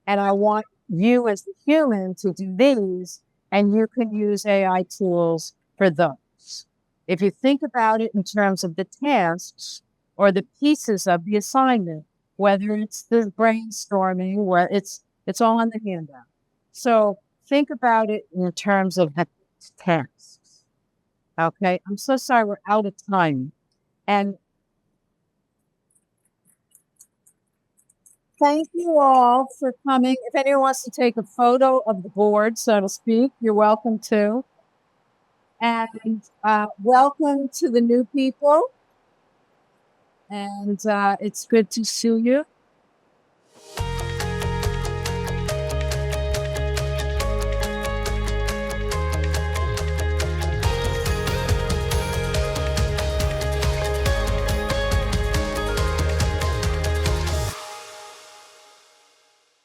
S1: and I want you as the human to do these, and you can use AI tools for those. If you think about it in terms of the tasks or the pieces of the assignment, whether it's the brainstorming, where it's all on the handout. So think about it in terms of the tasks. Okay, I'm so sorry we're out of time. And thank you all for coming. If anyone wants to take a photo of the board, so to speak, you're welcome to. And welcome to the new people. And it's good to see you.